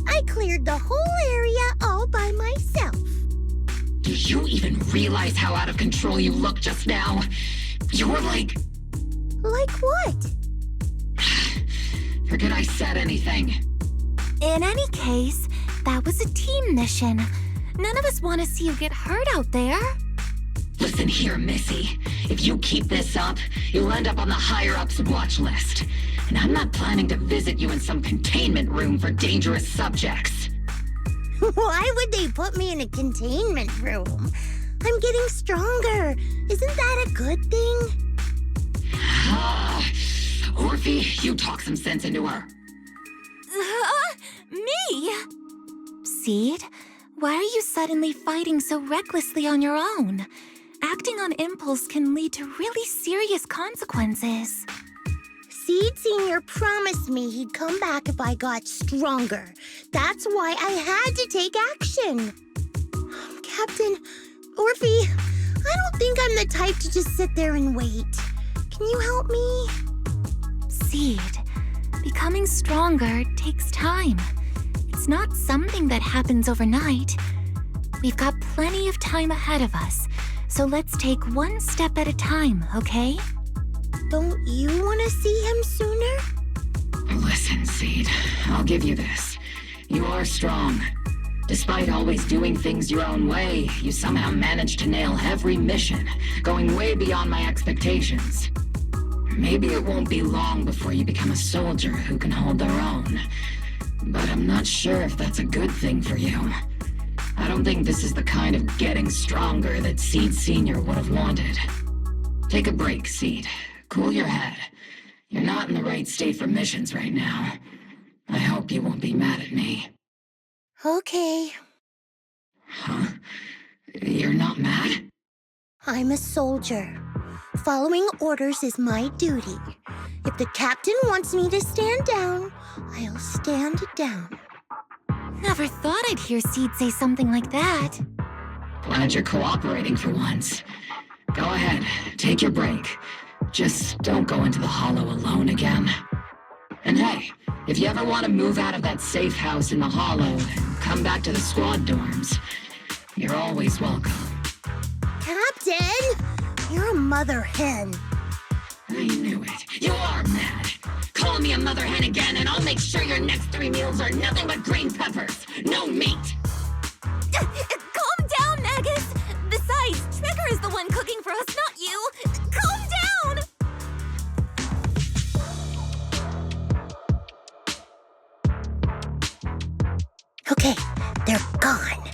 I cleared the whole area all by myself. Do you even realize how out of control you looked just now? You were like... Like what? Forget I said anything. In any case, that was a team mission. None of us want to see you get hurt out there. Listen here, Missy. If you keep this up, you'll end up on the higher-ups watch list. And I'm not planning to visit you in some containment room for dangerous subjects. Why would they put me in a containment room? I'm getting stronger. Isn't that a good thing? Orphe, you talk some sense into her. Me? Seed, why are you suddenly fighting so recklessly on your own? Acting on impulse can lead to really serious consequences. Seed Senior promised me he'd come back if I got stronger. That's why I had to take action. Captain, Orphe, I don't think I'm the type to just sit there and wait. Can you help me? Seed, becoming stronger takes time. It's not something that happens overnight. We've got plenty of time ahead of us, so let's take one step at a time, okay? Don't you want to see him sooner? Listen, Seed, I'll give you this. You are strong. Despite always doing things your own way, you somehow managed to nail every mission, going way beyond my expectations. Maybe it won't be long before you become a soldier who can hold their own. But I'm not sure if that's a good thing for you. I don't think this is the kind of getting stronger that Seed Senior would have wanted. Take a break, Seed. Cool your head. You're not in the right state for missions right now. I hope you won't be mad at me. Okay. Huh? You're not mad? I'm a soldier. Following orders is my duty. If the captain wants me to stand down, I'll stand down. Never thought I'd hear Seed say something like that. Glad you're cooperating for once. Go ahead, take your break. Just don't go into the hollow alone again. And hey, if you ever want to move out of that safe house in the hollow and come back to the squad dorms, you're always welcome. Captain! You're a mother hen. I knew it. You are mad. Call me a mother hen again and I'll make sure your next 3 meals are nothing but green peppers. No meat. Calm down, Magus! Besides, Trigger is the one cooking for us, not you! Calm down! Okay, they're gone.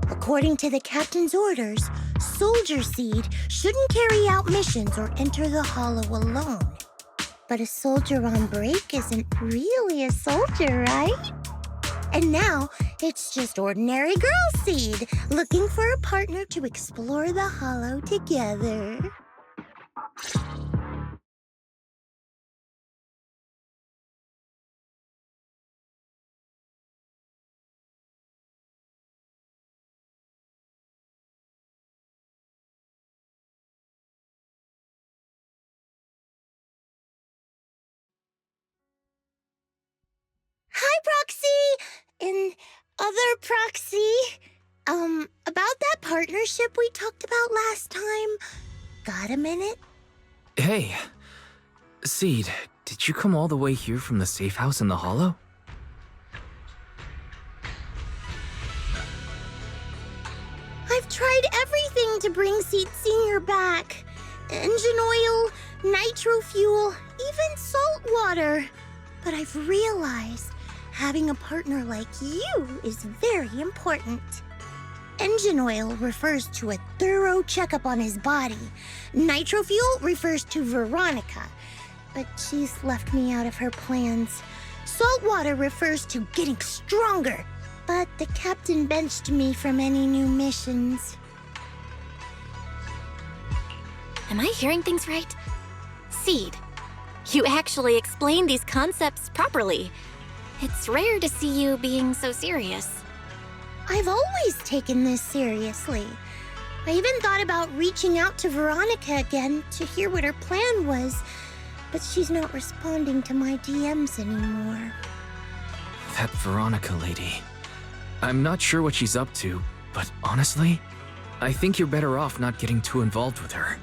According to the captain's orders, Soldier Seed shouldn't carry out missions or enter the hollow alone. But a soldier on break isn't really a soldier, right? And now, it's just ordinary girl Seed looking for a partner to explore the hollow together. and other Proxy. About that partnership we talked about last time. Got a minute? Hey, Seed, did you come all the way here from the safe house in the hollow? I've tried everything to bring Seed Senior back. Engine oil, nitro fuel, even salt water. But I've realized having a partner like you is very important. Engine oil refers to a thorough checkup on his body. Nitro fuel refers to Veronica, but she's left me out of her plans. Salt water refers to getting stronger, but the captain benched me from any new missions. Am I hearing things right? Seed, you actually explained these concepts properly. It's rare to see you being so serious. I've always taken this seriously. I even thought about reaching out to Veronica again to hear what her plan was, but she's not responding to my DMs anymore. That Veronica lady. I'm not sure what she's up to, but honestly, I think you're better off not getting too involved with her.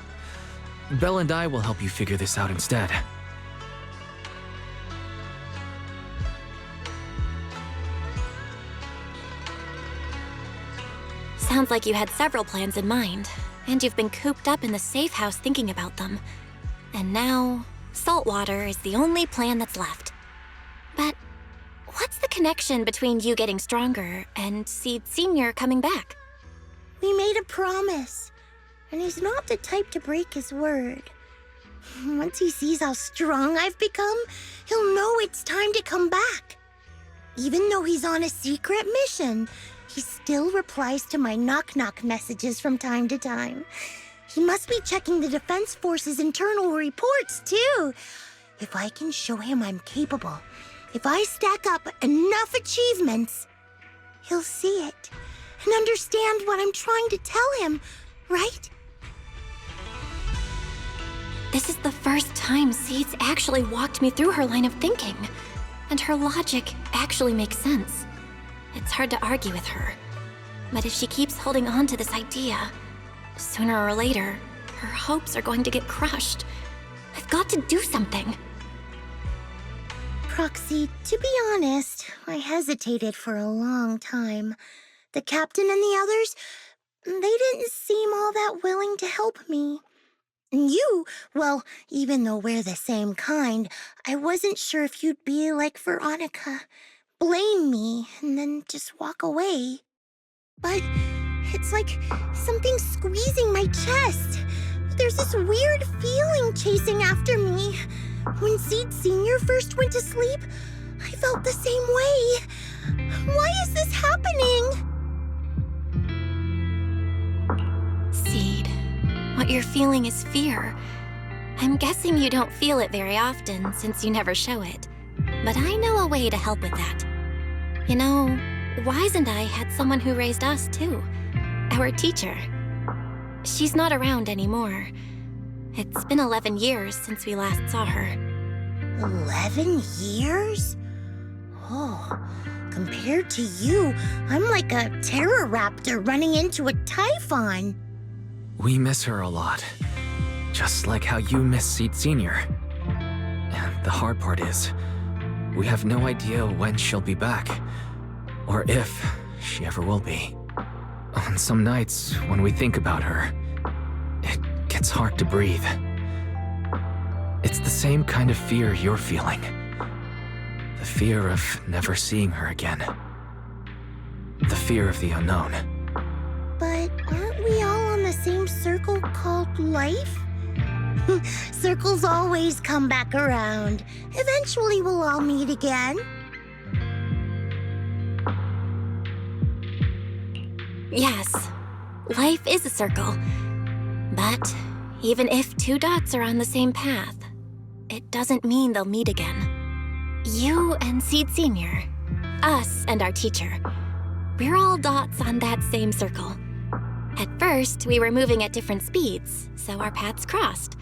Belle and I will help you figure this out instead. Sounds like you had several plans in mind, and you've been cooped up in the safe house thinking about them. And now, saltwater is the only plan that's left. But what's the connection between you getting stronger and Seed Senior coming back? We made a promise, and he's not the type to break his word. Once he sees how strong I've become, he'll know it's time to come back. Even though he's on a secret mission, he still replies to my knock-knock messages from time to time. He must be checking the Defense Force's internal reports, too. If I can show him I'm capable, if I stack up enough achievements, he'll see it and understand what I'm trying to tell him, right? This is the first time Seed's actually walked me through her line of thinking, and her logic actually makes sense. It's hard to argue with her, but if she keeps holding on to this idea, sooner or later, her hopes are going to get crushed. I've got to do something. Proxy, to be honest, I hesitated for a long time. The captain and the others, they didn't seem all that willing to help me. And you, well, even though we're the same kind, I wasn't sure if you'd be like Veronica. Blame me and then just walk away. But it's like something squeezing my chest. There's this weird feeling chasing after me. When Seed Senior first went to sleep, I felt the same way. Why is this happening? Seed, what you're feeling is fear. I'm guessing you don't feel it very often since you never show it. But I know a way to help with that. You know, Wise and I had someone who raised us too. Our teacher. She's not around anymore. It's been 11 years since we last saw her. 11 years? Oh, compared to you, I'm like a terror raptor running into a typhon. We miss her a lot. Just like how you miss Seed Senior. And the hard part is, we have no idea when she'll be back. Or if she ever will be. On some nights, when we think about her, it gets hard to breathe. It's the same kind of fear you're feeling. The fear of never seeing her again. The fear of the unknown. But aren't we all on the same circle called life? Circles always come back around. Eventually we'll all meet again. Yes, life is a circle. But even if two dots are on the same path, it doesn't mean they'll meet again. You and Seed Senior, us and our teacher, we're all dots on that same circle. At first, we were moving at different speeds, so our paths crossed.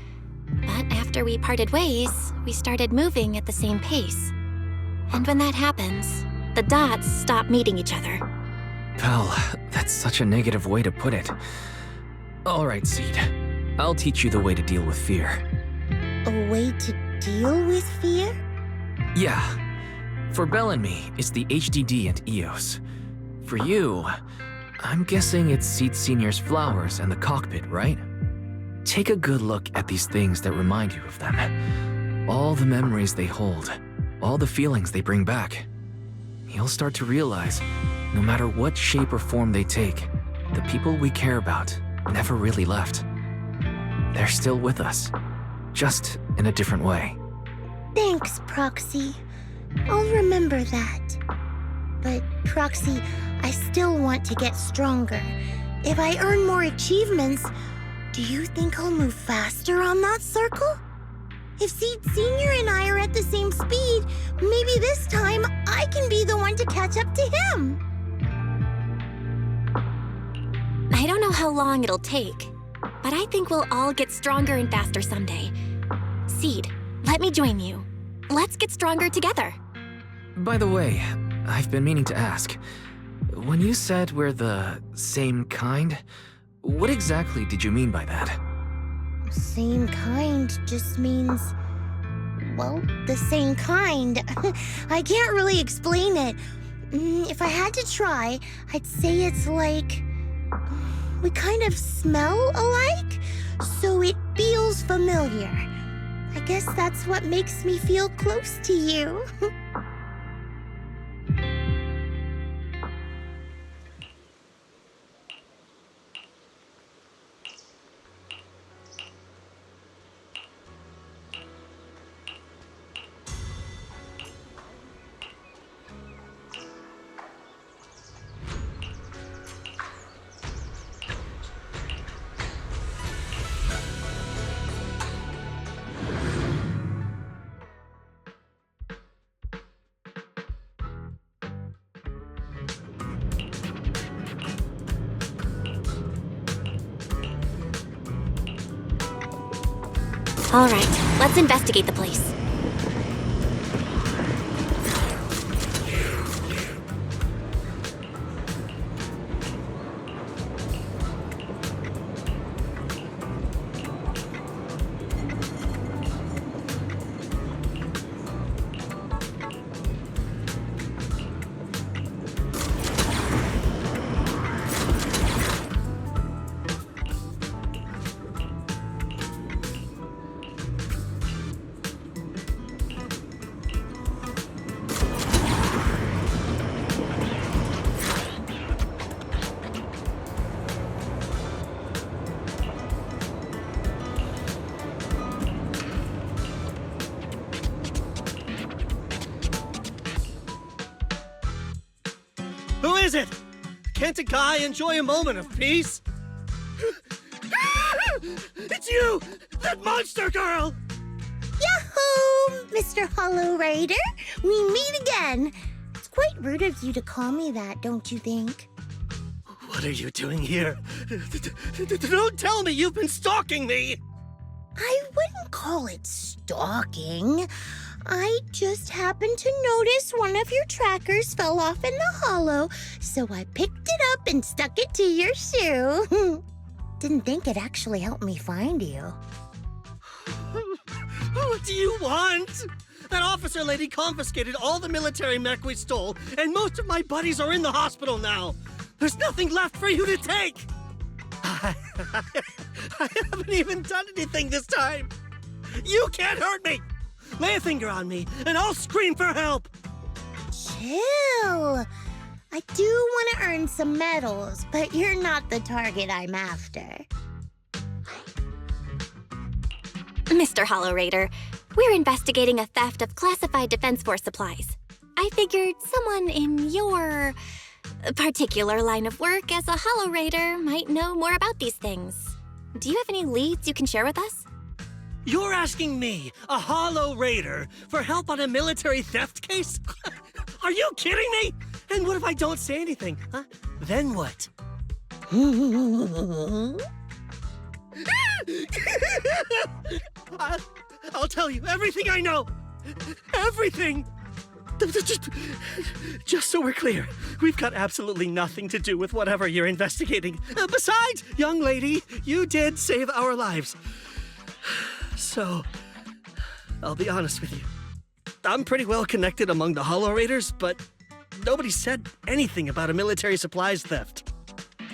But after we parted ways, we started moving at the same pace. And when that happens, The dots stop meeting each other. Pal, that's such a negative way to put it. Alright, Seed. I'll teach you the way to deal with fear. A way to deal with fear? Yeah. For Belle and me, it's the HDD and EOS. For you, I'm guessing it's Seed Senior's flowers and the cockpit, right? Take a good look at these things that remind you of them. All the memories they hold, all the feelings they bring back. You'll start to realize, no matter what shape or form they take, the people we care about never really left. They're still with us, just in a different way. Thanks, Proxy. I'll remember that. But, Proxy, I still want to get stronger. If I earn more achievements, do you think I'll move faster on that circle? If Seed Senior and I are at the same speed, maybe this time I can be the one to catch up to him. I don't know how long it'll take, but I think we'll all get stronger and faster someday. Seed, let me join you. Let's get stronger together. By the way, I've been meaning to ask. When you said we're the same kind, what exactly did you mean by that? Same kind just means, well, the same kind. I can't really explain it. If I had to try, I'd say it's like we kind of smell alike, so it feels familiar. I guess that's what makes me feel close to you. All right, let's investigate the place. Who is it? Can't a guy enjoy a moment of peace? It's you! That monster girl! Yahoo, Mr. Hollow Rider! We meet again! It's quite rude of you to call me that, don't you think? What are you doing here? Don't tell me you've been stalking me! I wouldn't call it stalking. I just happened to notice one of your trackers fell off in the hollow, so I picked it up and stuck it to your shoe. Didn't think it actually helped me find you. What do you want? That officer lady confiscated all the military mech we stole, and most of my buddies are in the hospital now. There's nothing left for you to take. I haven't even done anything this time. You can't hurt me. Lay a finger on me, and I'll scream for help. Chill. I do want to earn some medals, but you're not the target I'm after. Mr. Hollow Raider, we're investigating a theft of classified Defense Force supplies. I figured someone in your particular line of work as a Hollow Raider might know more about these things. Do you have any leads you can share with us? You're asking me, a Hollow Raider, for help on a military theft case? Are you kidding me? And what if I don't say anything? Huh? Then what? I'll tell you everything I know. Everything. Just so we're clear, we've got absolutely nothing to do with whatever you're investigating. Besides, young lady, you did save our lives. So, I'll be honest with you. I'm pretty well connected among the Hollow Raiders, but nobody said anything about a military supplies theft.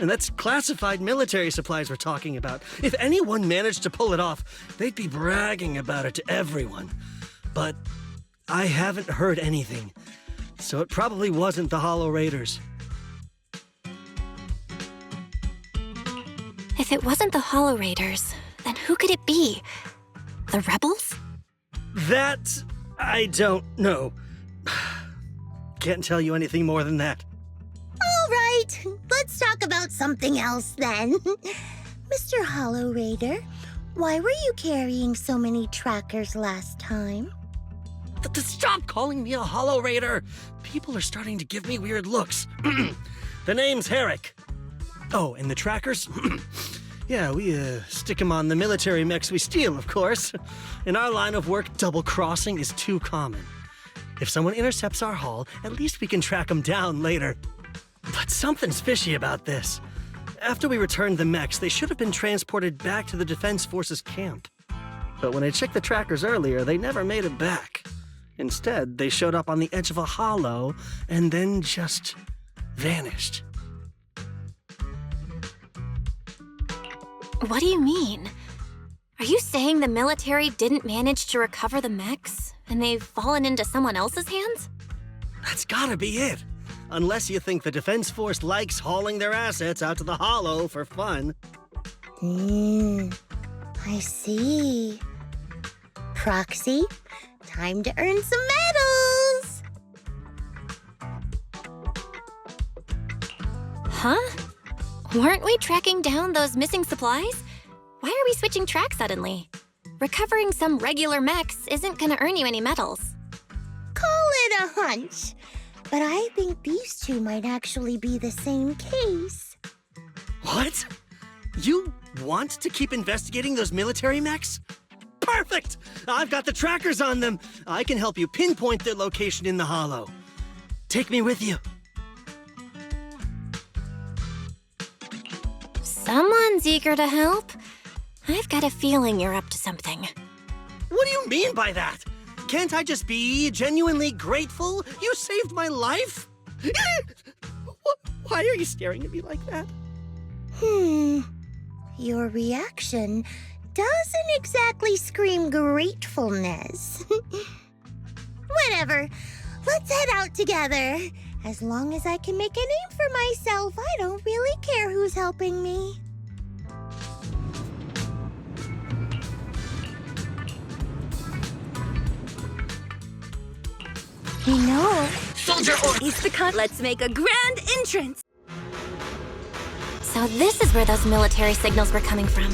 And that's classified military supplies we're talking about. If anyone managed to pull it off, they'd be bragging about it to everyone. But I haven't heard anything, so it probably wasn't the Hollow Raiders. If it wasn't the Hollow Raiders, then who could it be? The rebels? That I don't know. Can't tell you anything more than that. All right, let's talk about something else then. Mr. Hollow Raider, why were you carrying so many trackers last time? Stop calling me a Hollow Raider! People are starting to give me weird looks. The name's Herrick. Oh, and the trackers? Yeah, we stick them on the military mechs we steal, of course. In our line of work, double-crossing is too common. If someone intercepts our haul, at least we can track them down later. But something's fishy about this. After we returned the mechs, they should have been transported back to the Defense Forces camp. But when I checked the trackers earlier, they never made it back. Instead, they showed up on the edge of a hollow and then just vanished. What do you mean? Are you saying the military didn't manage to recover the mechs, and they've fallen into someone else's hands? That's gotta be it. Unless you think the Defense Force likes hauling their assets out to the hollow for fun. I see. Proxy, time to earn some medals! Huh? Weren't we tracking down those missing supplies? Why are we switching tracks suddenly? Recovering some regular mechs isn't gonna earn you any medals. Call it a hunch. But I think these two might actually be the same case. What? You want to keep investigating those military mechs? Perfect! I've got the trackers on them. I can help you pinpoint their location in the hollow. Take me with you. Someone's eager to help. I've got a feeling you're up to something. What do you mean by that? Can't I just be genuinely grateful? You saved my life? Why are you staring at me like that? Your reaction doesn't exactly scream gratefulness. Whatever. Let's head out together. As long as I can make a name for myself, I don't really care who's helping me. You know, Soldier East the cut. Let's make a grand entrance. So this is where those military signals were coming from.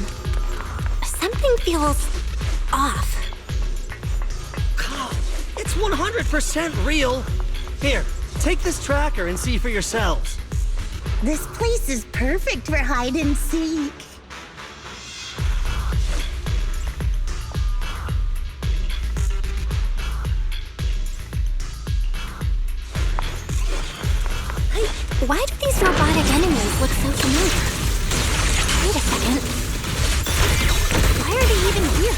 Something feels off. It's 100% real. Here, take this tracker and see for yourselves. this place is perfect for hide and seek. Why do these robotic enemies look so familiar? Wait a second. Why are they even here?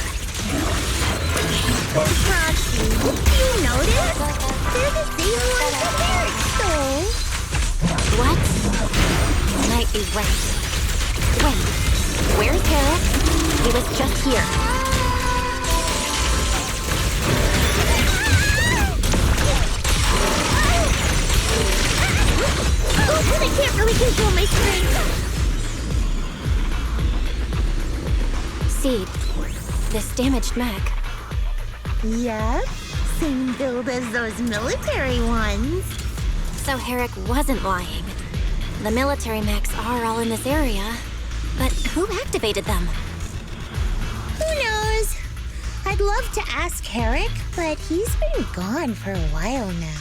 Proxy, you notice? They're the same ones that Eric stole. What? You might be right. Wait, where's Eric? He was just here. I can't really control my strength. Seed, this damaged mech. Yep, same build as those military ones. So Herrick wasn't lying. The military mechs are all in this area, but who activated them? Who knows? I'd love to ask Herrick, but he's been gone for a while now.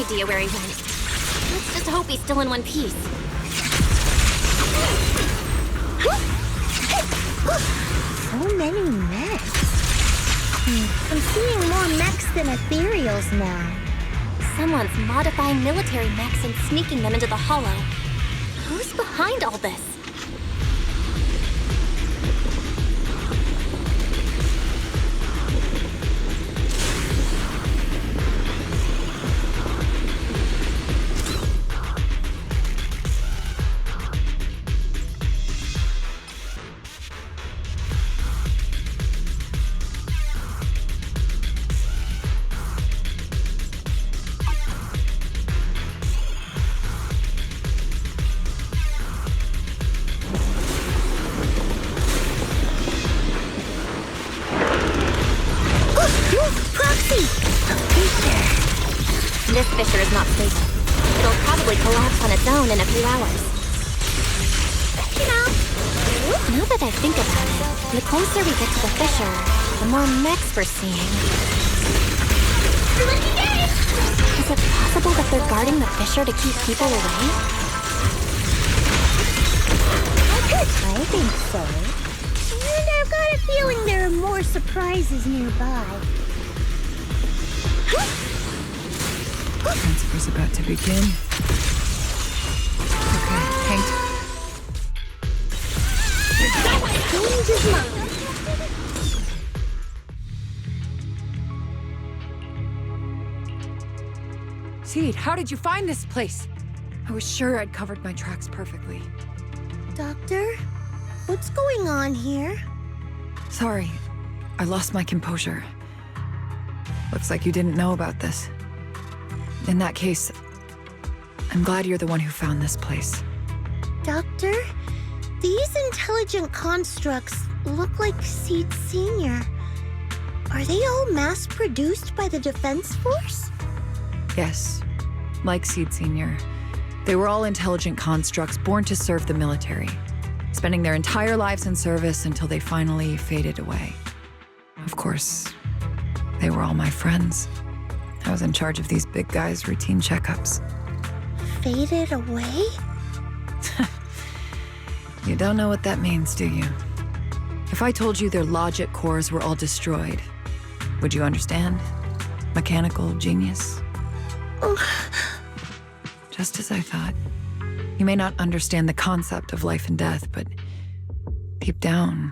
idea where he went. Let's just hope he's still in one piece. So many mechs. I'm seeing more mechs than ethereals now. Someone's modifying military mechs and sneaking them into the Hollow. Who's behind all this? This fissure is not stable. It'll probably collapse on its own in a few hours. You know, now that I think about it, the closer we get to the fissure, the more mechs we're seeing. Is it possible that they're guarding the fissure to keep people away? I think so. And I've got a feeling there are more surprises nearby. Transfer's about to begin. Okay, Hank. Change his mind. Seed, how did you find this place? I was sure I'd covered my tracks perfectly. Doctor, what's going on here? Sorry, I lost my composure. Looks like you didn't know about this. In that case, I'm glad you're the one who found this place. Doctor, these intelligent constructs look like Seed Senior. Are they all mass-produced by the Defense Force? Yes, like Seed Senior. They were all intelligent constructs born to serve the military, spending their entire lives in service until they finally faded away. Of course, they were all my friends. I was in charge of these big guys' routine checkups. Faded away? You don't know what that means, do you? If I told you their logic cores were all destroyed, would you understand? Mechanical genius? Just as I thought. You may not understand the concept of life and death, but deep down,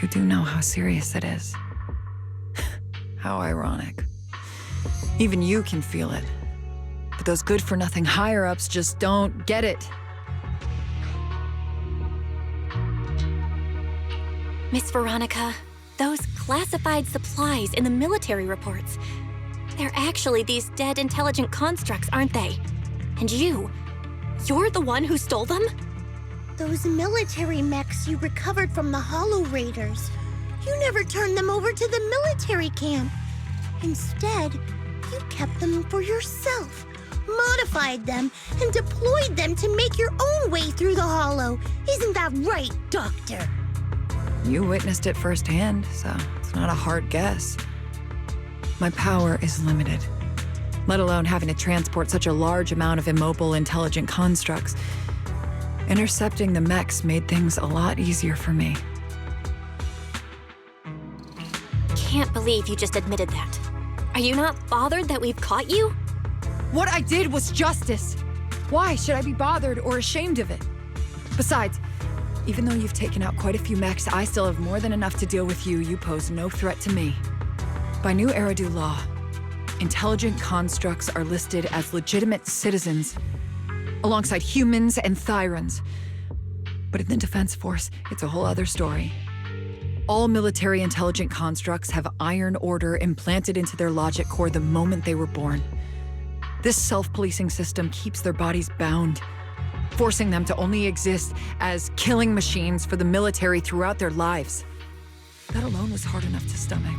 you do know how serious it is. How ironic. Even you can feel it. But those good-for-nothing higher-ups just don't get it. Miss Veronica, those classified supplies in the military reports, they're actually these dead intelligent constructs, aren't they? And you're the one who stole them? Those military mechs you recovered from the Hollow Raiders. You never turned them over to the military camp. Instead, you kept them for yourself, modified them, and deployed them to make your own way through the Hollow. Isn't that right, Doctor? You witnessed it firsthand, so it's not a hard guess. My power is limited, let alone having to transport such a large amount of immobile, intelligent constructs. Intercepting the mechs made things a lot easier for me. Can't believe you just admitted that. Are you not bothered that we've caught you? What I did was justice. Why should I be bothered or ashamed of it? Besides, even though you've taken out quite a few mechs, I still have more than enough to deal with you. You pose no threat to me. By New Eridu law, intelligent constructs are listed as legitimate citizens, alongside humans and Thyrans. But in the Defense Force, it's a whole other story. All military intelligent constructs have Iron Order implanted into their logic core the moment they were born. This self-policing system keeps their bodies bound, forcing them to only exist as killing machines for the military throughout their lives. That alone was hard enough to stomach.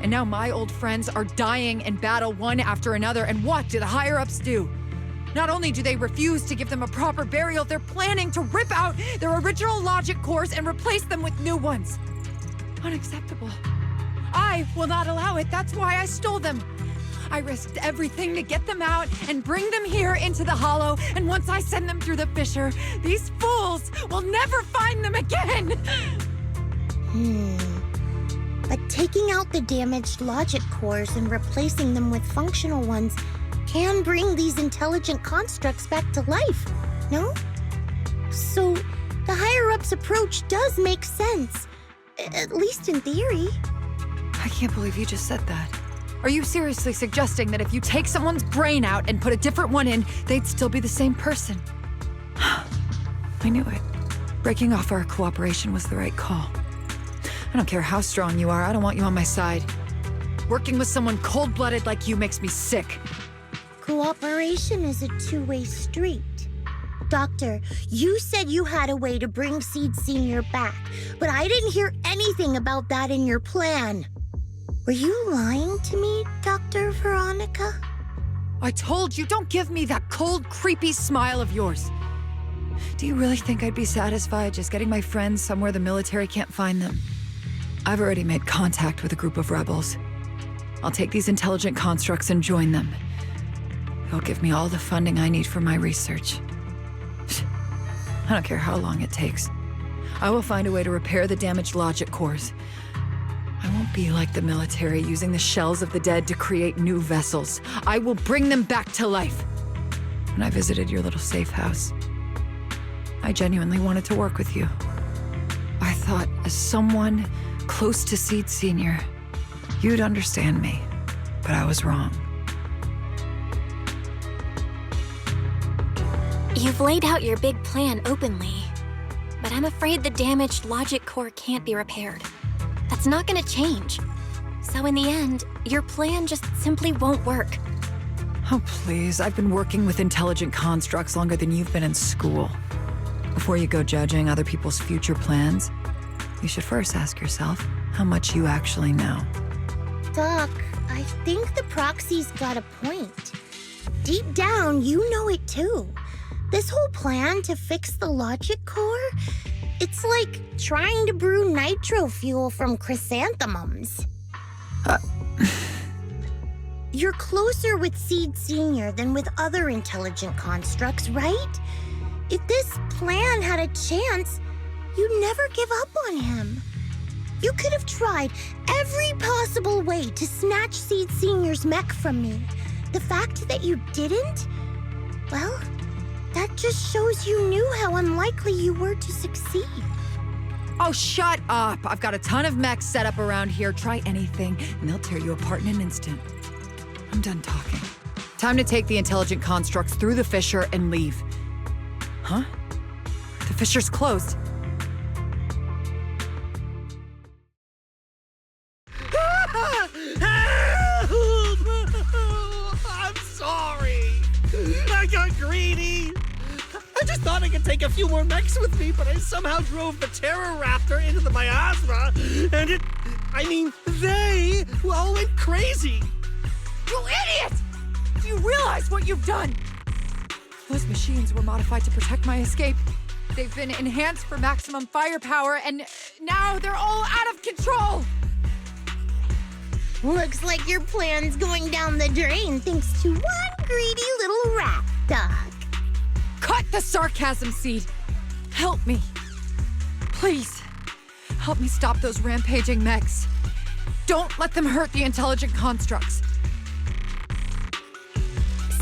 And now my old friends are dying in battle one after another, and what do the higher-ups do? Not only do they refuse to give them a proper burial, they're planning to rip out their original logic cores and replace them with new ones. Unacceptable. I will not allow it. That's why I stole them. I risked everything to get them out and bring them here into the Hollow, and once I send them through the fissure, these fools will never find them again! But taking out the damaged logic cores and replacing them with functional ones can bring these intelligent constructs back to life, no? So, the higher-ups approach does make sense, at least in theory. I can't believe you just said that. Are you seriously suggesting that if you take someone's brain out and put a different one in, they'd still be the same person? I knew it. Breaking off our cooperation was the right call. I don't care how strong you are, I don't want you on my side. Working with someone cold-blooded like you makes me sick. Cooperation is a two-way street. Doctor, you said you had a way to bring Seed Senior back, but I didn't hear anything about that in your plan. Were you lying to me, Dr. Veronica? I told you, don't give me that cold, creepy smile of yours. Do you really think I'd be satisfied just getting my friends somewhere the military can't find them? I've already made contact with a group of rebels. I'll take these intelligent constructs and join them. They'll give me all the funding I need for my research. I don't care how long it takes. I will find a way to repair the damaged logic cores. I won't be like the military, using the shells of the dead to create new vessels. I will bring them back to life. When I visited your little safe house, I genuinely wanted to work with you. I thought, as someone close to Seed Senior, you'd understand me, but I was wrong. You've laid out your big plan openly, but I'm afraid the damaged logic core can't be repaired. That's not gonna change. So in the end, your plan just simply won't work. Oh, please. I've been working with intelligent constructs longer than you've been in school. Before you go judging other people's future plans, you should first ask yourself how much you actually know. Doc, I think the proxy's got a point. Deep down, you know it too. This whole plan to fix the logic core, it's like trying to brew nitro fuel from chrysanthemums. You're closer with Seed Senior than with other intelligent constructs, right? If this plan had a chance, you'd never give up on him. You could have tried every possible way to snatch Seed Senior's mech from me. The fact that you didn't, well, that just shows you knew how unlikely you were to succeed. Oh, shut up! I've got a ton of mechs set up around here. Try anything, and they'll tear you apart in an instant. I'm done talking. Time to take the intelligent constructs through the fissure and leave. Huh? The fissure's closed. I'm sorry. I got greedy. I just thought I could take a few more mechs with me, but I somehow drove the Terror Raptor into the miasma, and they all went crazy. You idiot! Do you realize what you've done? Those machines were modified to protect my escape. They've been enhanced for maximum firepower, and now they're all out of control! Looks like your plan's going down the drain thanks to one greedy little rat, Doc. Cut the sarcasm, Seed. Help me. Please. Help me stop those rampaging mechs. Don't let them hurt the intelligent constructs.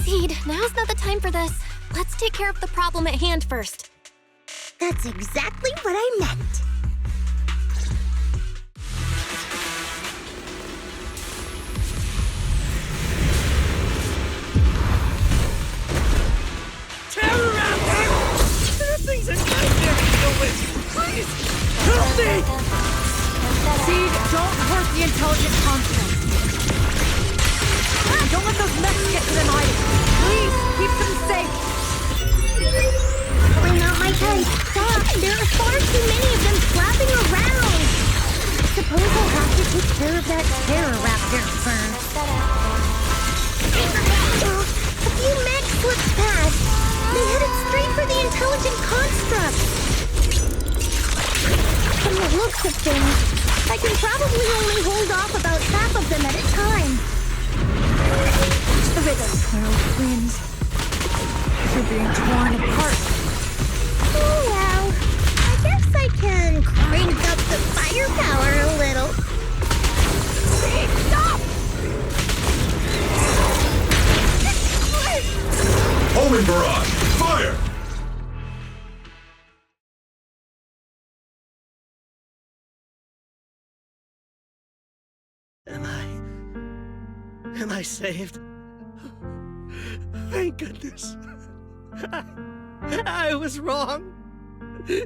Seed, now's not the time for this. Let's take care of the problem at hand first. That's exactly what I meant. Terror Raptor! There are things in nightmare to deal with. Please, help me! Seed, don't hurt the intelligent constructs. Don't let those mechs get to them either. Please, keep them safe. Probably not my type. Doc, there are far too many of them flapping around. Suppose I'll have to take care of that Terror Raptor first. Well, a few mechs slipped past. They headed straight for the intelligent construct. From the looks of things, I can probably only hold off about half of them at a time. Little twins. You're being torn apart. Oh well, I guess I can crank up the firepower a little. Hey, stop! Omen barrage! Fire! Am I saved? Thank goodness. I was wrong.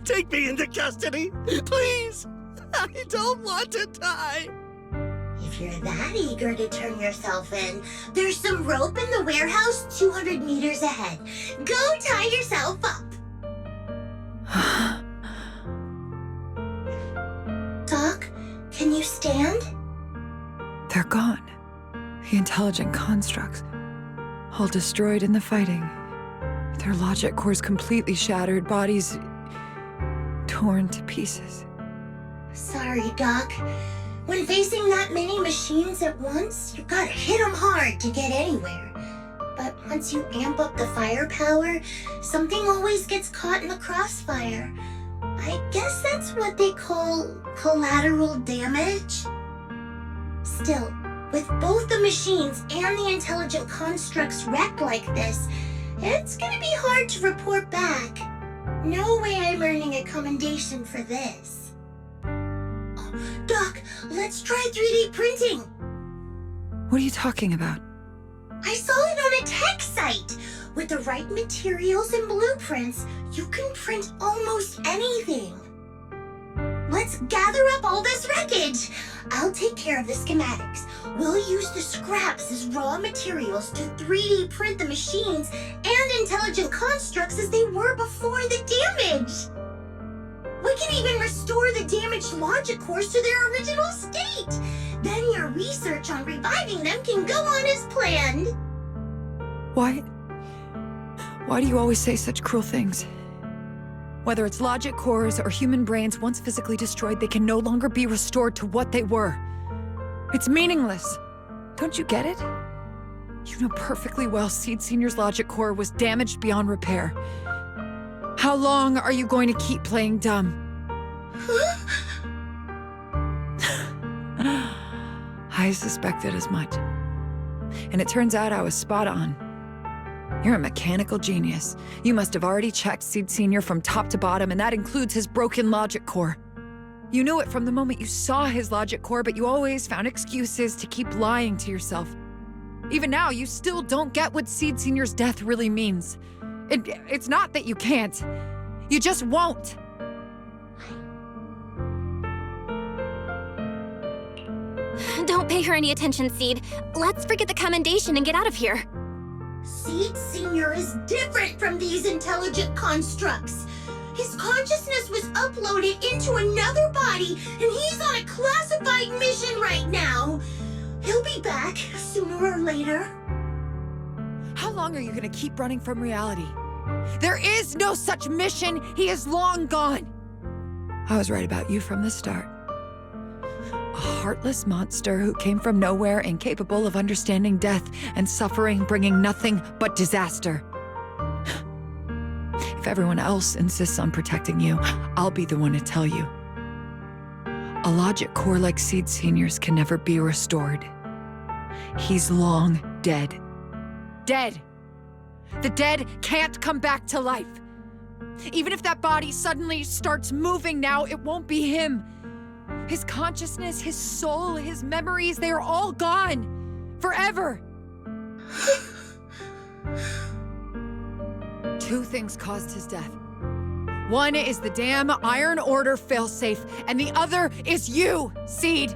Take me into custody, please. I don't want to die. If you're that eager to turn yourself in, there's some rope in the warehouse 200 meters ahead. Go tie yourself up. Doc, can you stand? They're gone. The intelligent constructs. All destroyed in the fighting. Their logic cores completely shattered, bodies torn to pieces. Sorry, Doc. When facing that many machines at once, you gotta hit them hard to get anywhere. But once you amp up the firepower, something always gets caught in the crossfire. I guess that's what they call collateral damage. Still, with both the machines and the intelligent constructs wrecked like this, it's gonna be hard to report back. No way I'm earning a commendation for this. Oh, Doc, let's try 3D printing. What are you talking about? I saw it on a tech site. With the right materials and blueprints, you can print almost anything. Let's gather up all this wreckage. I'll take care of the schematics. We'll use the scraps as raw materials to 3D print the machines and intelligent constructs as they were before the damage. We can even restore the damaged logic cores to their original state. Then your research on reviving them can go on as planned. Why do you always say such cruel things? Whether it's logic cores or human brains once physically destroyed, they can no longer be restored to what they were. It's meaningless. Don't you get it? You know perfectly well Seed Senior's logic core was damaged beyond repair. How long are you going to keep playing dumb? I suspected as much. And it turns out I was spot on. You're a mechanical genius. You must have already checked Seed Senior from top to bottom, and that includes his broken logic core. You knew it from the moment you saw his logic core, but you always found excuses to keep lying to yourself. Even now, you still don't get what Seed Senior's death really means. It's not that you can't. You just won't. Don't pay her any attention, Seed. Let's forget the commendation and get out of here. Seed Senior is different from these intelligent constructs. His consciousness was uploaded into another body, and he's on a classified mission right now. He'll be back sooner or later. How long are you gonna keep running from reality? There is no such mission. He is long gone. I was right about you from the start. A heartless monster who came from nowhere, incapable of understanding death and suffering, bringing nothing but disaster. If everyone else insists on protecting you, I'll be the one to tell you. A logic core like Seed Senior's can never be restored. He's long dead. Dead! The dead can't come back to life. Even if that body suddenly starts moving now, it won't be him. His consciousness, his soul, his memories, they are all gone. Forever. Two things caused his death. One is the damn Iron Order failsafe, and the other is you, Seed.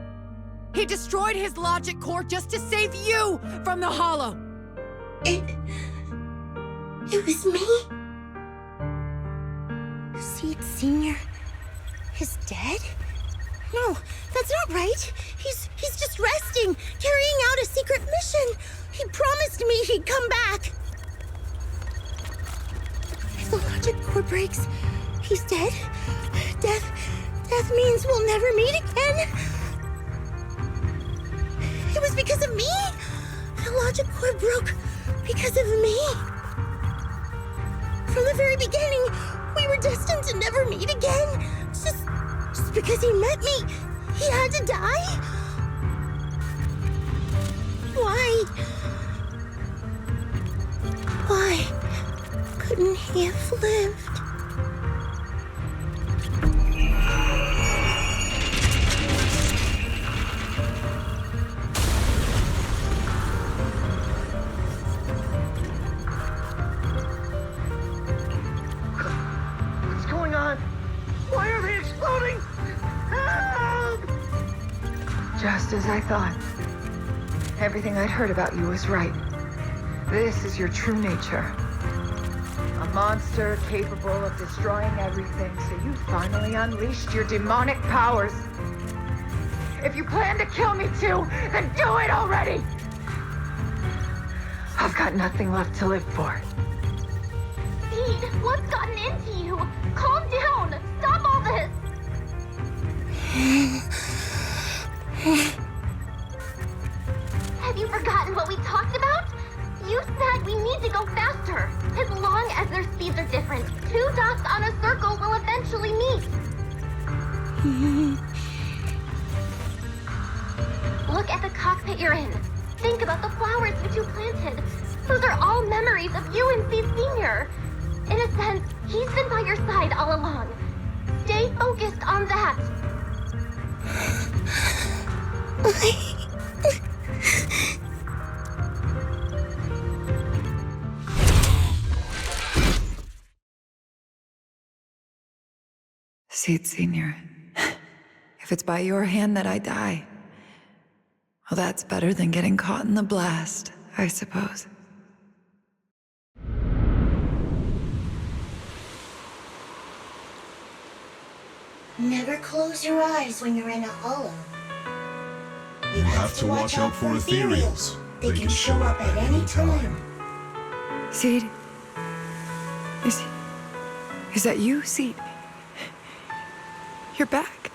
He destroyed his logic core just to save you from the Hollow. It was me? Seed Senior is dead? No, that's not right. He's just resting, carrying out a secret mission. He promised me he'd come back. If the logic core breaks, he's dead. Death means we'll never meet again. It was because of me. The logic core broke Because of me. From the very beginning, we were destined to never meet again. Just because he met me, he had to die? Why? Why couldn't he have lived? What's going on? Why are they exploding? Help! Just as I thought. Everything I'd heard about you was right. This is your true nature. A monster capable of destroying everything, so you finally unleashed your demonic powers. If you plan to kill me too, then do it already! I've got nothing left to live for. Seed, what's gotten into you? Calm down! Stop all this! Have you forgotten what we talked about? You said we need to go faster. As long as their speeds are different, two dots on a circle will eventually meet. Look at the cockpit you're in. Think about the flowers you two planted. Those are all memories of you and Seed Sr. In a sense, he's been by your side all along. Stay focused on that. Seed Sr., if it's by your hand that I die, well, that's better than getting caught in the blast, I suppose. Never close your eyes when you're in a hollow. You have to watch out for ethereals. They can show up at any time. Seed? Is that you, Seed? You're back.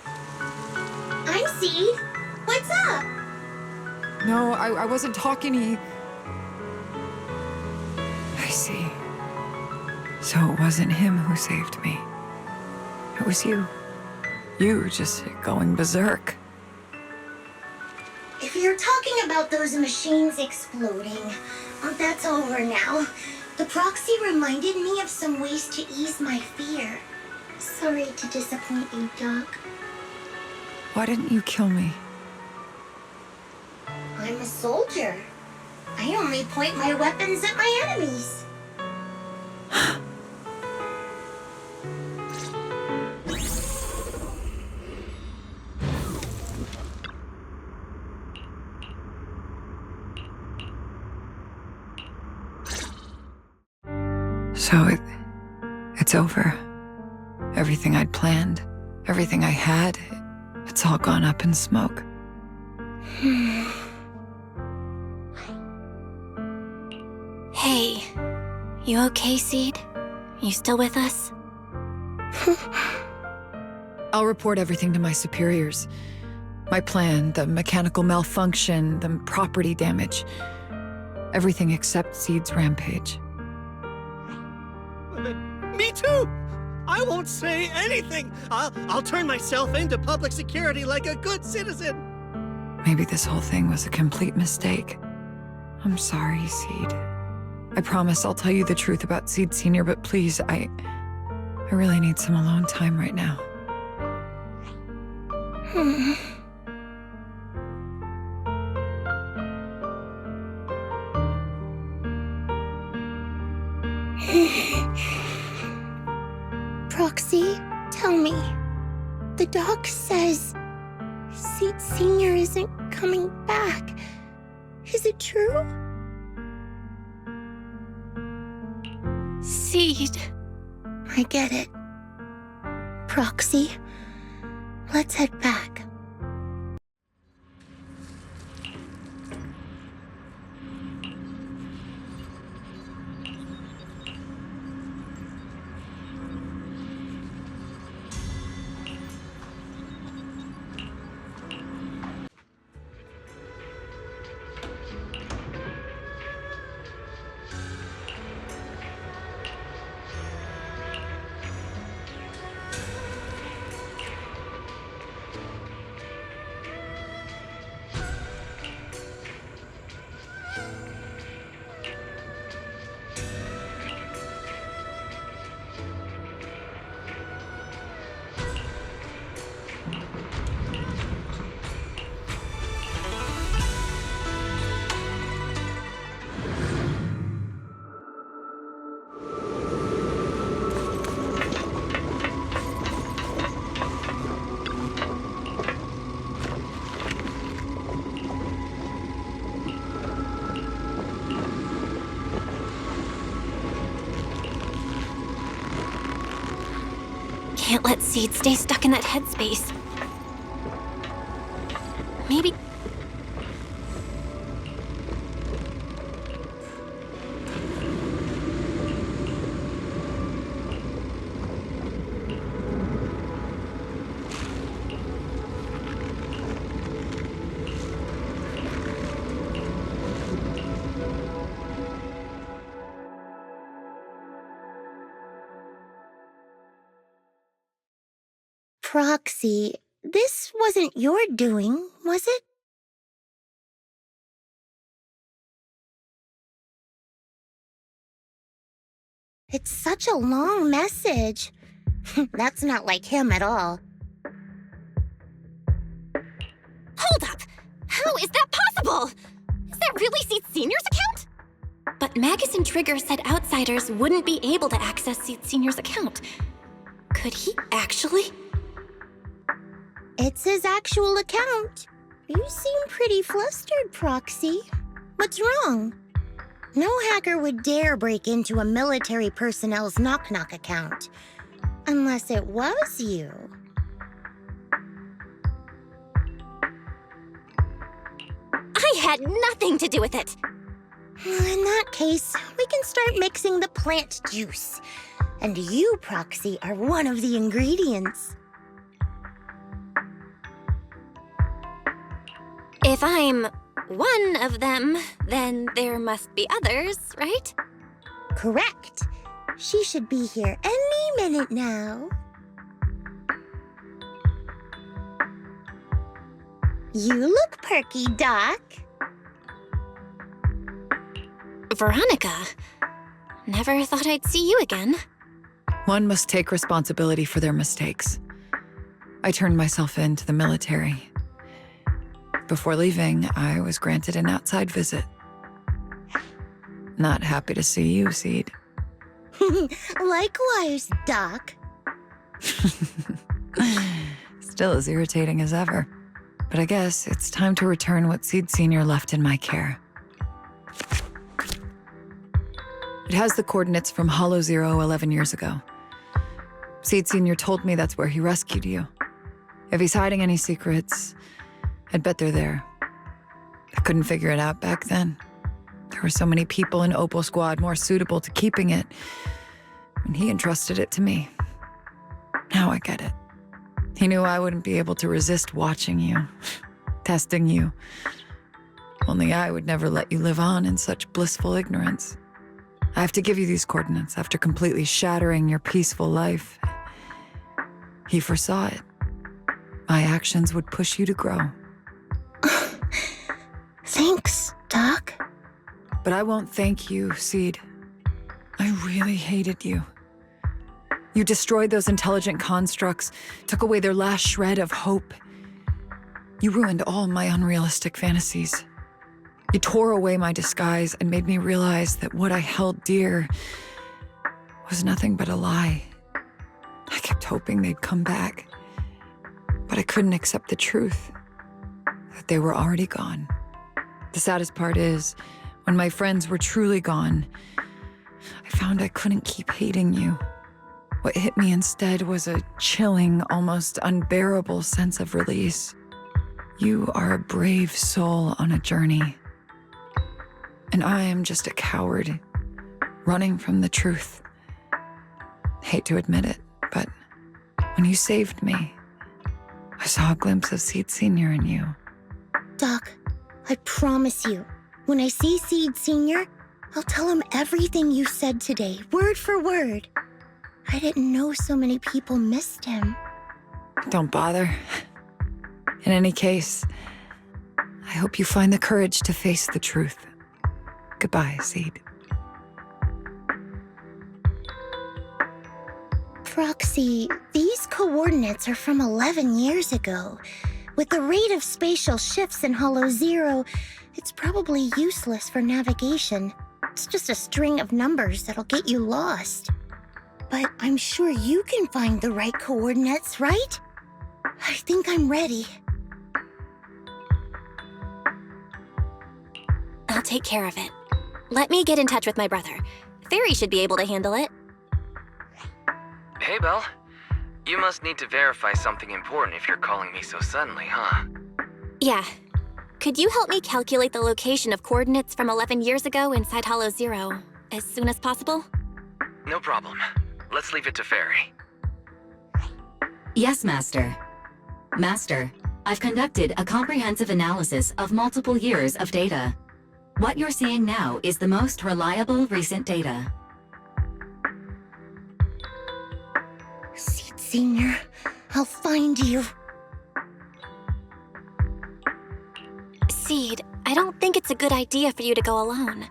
I'm Seed. What's up? No, I wasn't talking to you. I see. So it wasn't him who saved me. It was you. You were just going berserk. If you're talking about those machines exploding, that's over now. The proxy reminded me of some ways to ease my fear. Sorry to disappoint you, Doc. Why didn't you kill me? I'm a soldier. I only point my weapons at my enemies. So it's over. Everything I'd planned, everything I had, it's all gone up in smoke. Hey, you okay, Seed? You still with us? I'll report everything to my superiors. My plan, the mechanical malfunction, the property damage. Everything except Seed's rampage. Me too! I won't say anything! I'll turn myself into public security like a good citizen! Maybe this whole thing was a complete mistake. I'm sorry, Seed. I promise I'll tell you the truth about Seed Sr., but please, I really need some alone time right now. Proxy, tell me. The doc says Seed Sr. isn't coming back. Is it true? Seed. I get it. Proxy, let's head back. can't let Seed stay stuck in that headspace. Maybe... Proxy, this wasn't your doing, was it? It's such a long message. That's not like him at all. Hold up! How is that possible? Is that really Seed Senior's account? But Magus and Trigger said outsiders wouldn't be able to access Seed Senior's account. Could he actually? It's his actual account. You seem pretty flustered, Proxy. What's wrong? No hacker would dare break into a military personnel's knock-knock account. Unless it was you. I had nothing to do with it. In that case, we can start mixing the plant juice. And you, Proxy, are one of the ingredients. If I'm one of them, then there must be others, right? Correct. She should be here any minute now. You look perky, Doc. Veronica, never thought I'd see you again. One must take responsibility for their mistakes. I turned myself in to the military. Before leaving, I was granted an outside visit. Not happy to see you, Seed. Likewise, Doc. Still as irritating as ever. But I guess it's time to return what Seed Senior left in my care. It has the coordinates from Hollow Zero 11 years ago. Seed Senior told me that's where he rescued you. If he's hiding any secrets, I'd bet they're there. I couldn't figure it out back then. There were so many people in Opal Squad more suitable to keeping it, and he entrusted it to me. Now I get it. He knew I wouldn't be able to resist watching you, testing you. Only I would never let you live on in such blissful ignorance. I have to give you these coordinates after completely shattering your peaceful life. He foresaw it. My actions would push you to grow. Thanks, Doc. But I won't thank you, Seed. I really hated you. You destroyed those intelligent constructs, took away their last shred of hope. You ruined all my unrealistic fantasies. You tore away my disguise and made me realize that what I held dear was nothing but a lie. I kept hoping they'd come back, but I couldn't accept the truth, that they were already gone. The saddest part is, when my friends were truly gone, I found I couldn't keep hating you. What hit me instead was a chilling, almost unbearable sense of release. You are a brave soul on a journey. And I am just a coward, running from the truth. Hate to admit it, but when you saved me, I saw a glimpse of Seed Senior in you. Doc, I promise you, when I see Seed Senior, I'll tell him everything you said today, word for word. I didn't know so many people missed him. Don't bother. In any case, I hope you find the courage to face the truth. Goodbye, Seed. Proxy, these coordinates are from 11 years ago. With the rate of spatial shifts in Hollow Zero, it's probably useless for navigation. It's just a string of numbers that'll get you lost. But I'm sure you can find the right coordinates, right? I think I'm ready. I'll take care of it. Let me get in touch with my brother. Fairy should be able to handle it. Hey, Belle. You must need to verify something important if you're calling me so suddenly, huh? Yeah. Could you help me calculate the location of coordinates from 11 years ago inside Hollow Zero as soon as possible? No problem. Let's leave it to Fairy. Yes, Master. Master, I've conducted a comprehensive analysis of multiple years of data. What you're seeing now is the most reliable recent data. Seed Senior, I'll find you. Seed, I don't think it's a good idea for you to go alone.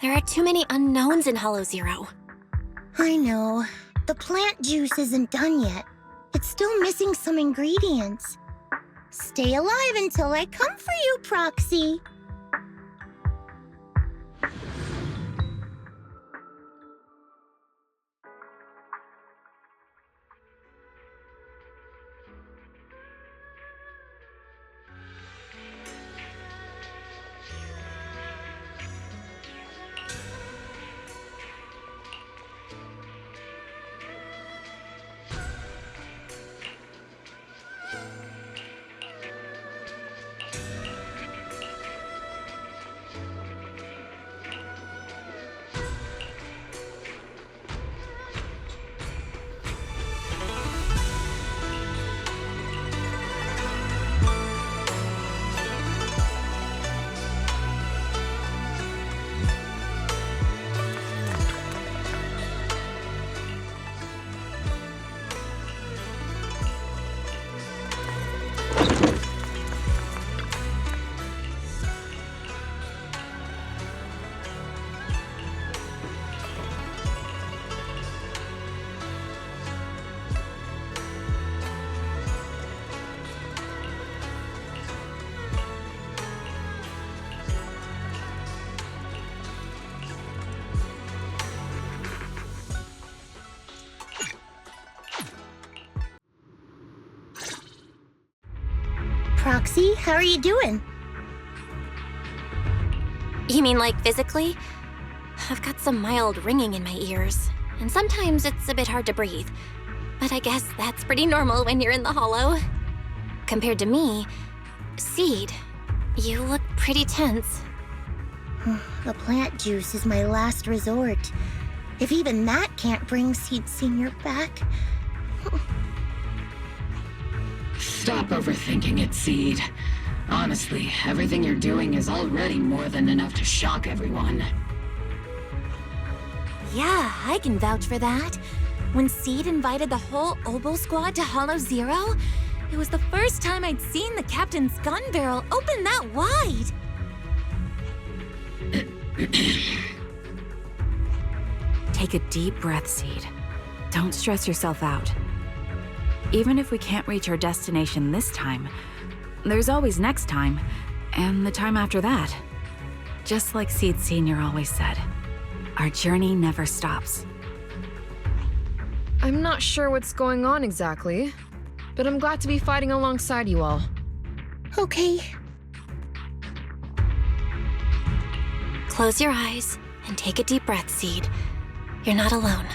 There are too many unknowns in Hollow Zero. I know. The plant juice isn't done yet. It's still missing some ingredients. Stay alive until I come for you, Proxy. Proxy, how are you doing? You mean like physically? I've got some mild ringing in my ears, and sometimes it's a bit hard to breathe. But I guess that's pretty normal when you're in the hollow. Compared to me, Seed, you look pretty tense. The plant juice is my last resort. If even that can't bring Seed Senior back... Stop overthinking it, Seed. Honestly, everything you're doing is already more than enough to shock everyone. Yeah, I can vouch for that. When Seed invited the whole Oboe squad to Hollow Zero, it was the first time I'd seen the captain's gun barrel open that wide. Take a deep breath, Seed. Don't stress yourself out. Even if we can't reach our destination this time, there's always next time, and the time after that. Just like Seed Senior always said, our journey never stops. I'm not sure what's going on exactly, but I'm glad to be fighting alongside you all. Okay. Close your eyes and take a deep breath, Seed. You're not alone.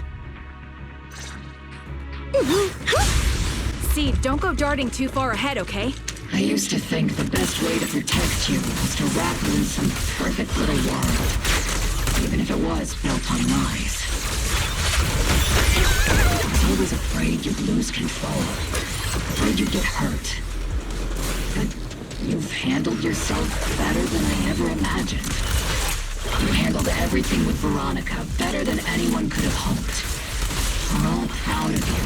Seed, don't go darting too far ahead, okay? I used to think the best way to protect you was to wrap you in some perfect little world, even if it was built on lies. I was always afraid you'd lose control, afraid you'd get hurt. But you've handled yourself better than I ever imagined. You handled everything with Veronica better than anyone could have hoped. We're all proud of you.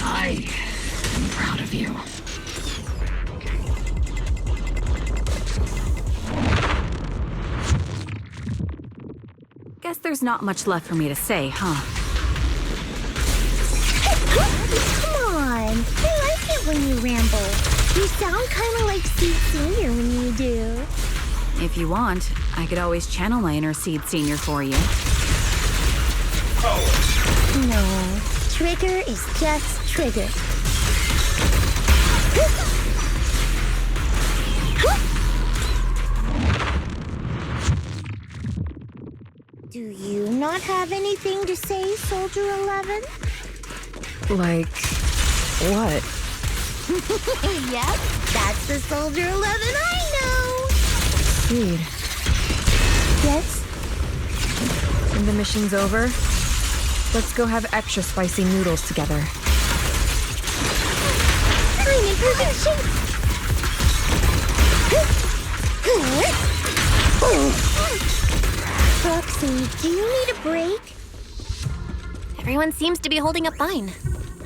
I am proud of you. Guess there's not much left for me to say, huh? Come on. I like it when you ramble. You sound kind of like Seed Senior when you do. If you want, I could always channel my inner Seed Senior for you. No. Trigger is just Trigger. Do you not have anything to say, Soldier 11? Like, what? Yep, that's the Soldier 11 I know! Seed. Yes? When the mission's over, let's go have extra spicy noodles together. I'm in perfect shape! Roxy, do you need a break? Everyone seems to be holding up fine.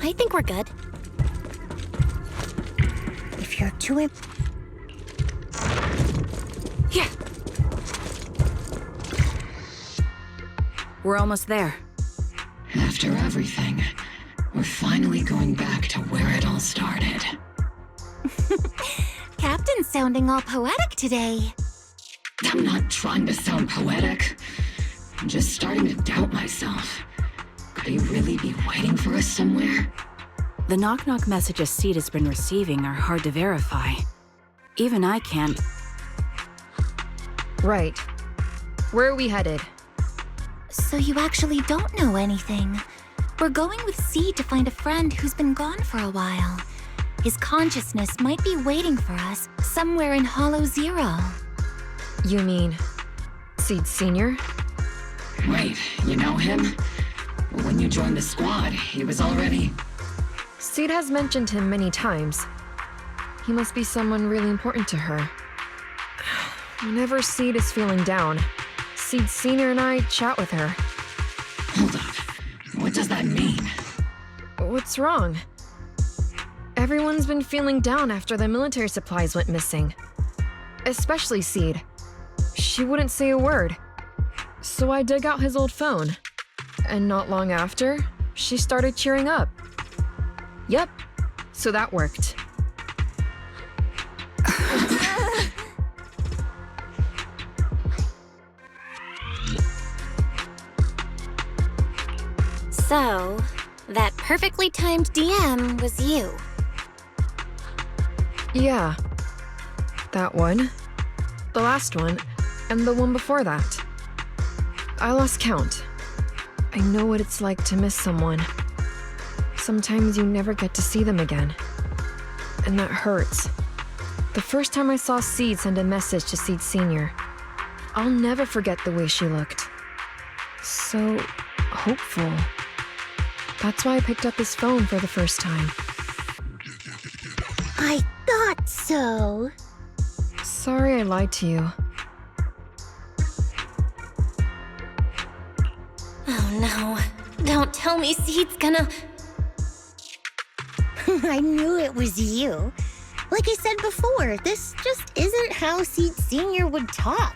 I think we're good. If you're too Yeah. We're almost there. After everything, we're finally going back to where it all started. Captain's sounding all poetic today. I'm not trying to sound poetic. I'm just starting to doubt myself. Could he really be waiting for us somewhere? The knock-knock messages Seed has been receiving are hard to verify. Even I can't. Right. Where are we headed? So you actually don't know anything. We're going with Seed to find a friend who's been gone for a while. His consciousness might be waiting for us somewhere in Hollow Zero. You mean Seed Sr.? Wait, you know him? When you joined the squad, he was already... Seed has mentioned him many times. He must be someone really important to her. Whenever Seed is feeling down, Seed Sr. and I chat with her. Hold up. What does that mean? What's wrong? Everyone's been feeling down after the military supplies went missing. Especially Seed. She wouldn't say a word. So I dug out his old phone. And not long after, she started cheering up. Yep, so that worked. So, that perfectly timed DM was you. Yeah. That one, the last one, and the one before that. I lost count. I know what it's like to miss someone. Sometimes you never get to see them again. And that hurts. The first time I saw Seed send a message to Seed Sr., I'll never forget the way she looked. So hopeful. That's why I picked up his phone for the first time. I thought so. Sorry I lied to you. Oh no. Don't tell me Seed's gonna... I knew it was you. Like I said before, this just isn't how Seed Sr. would talk.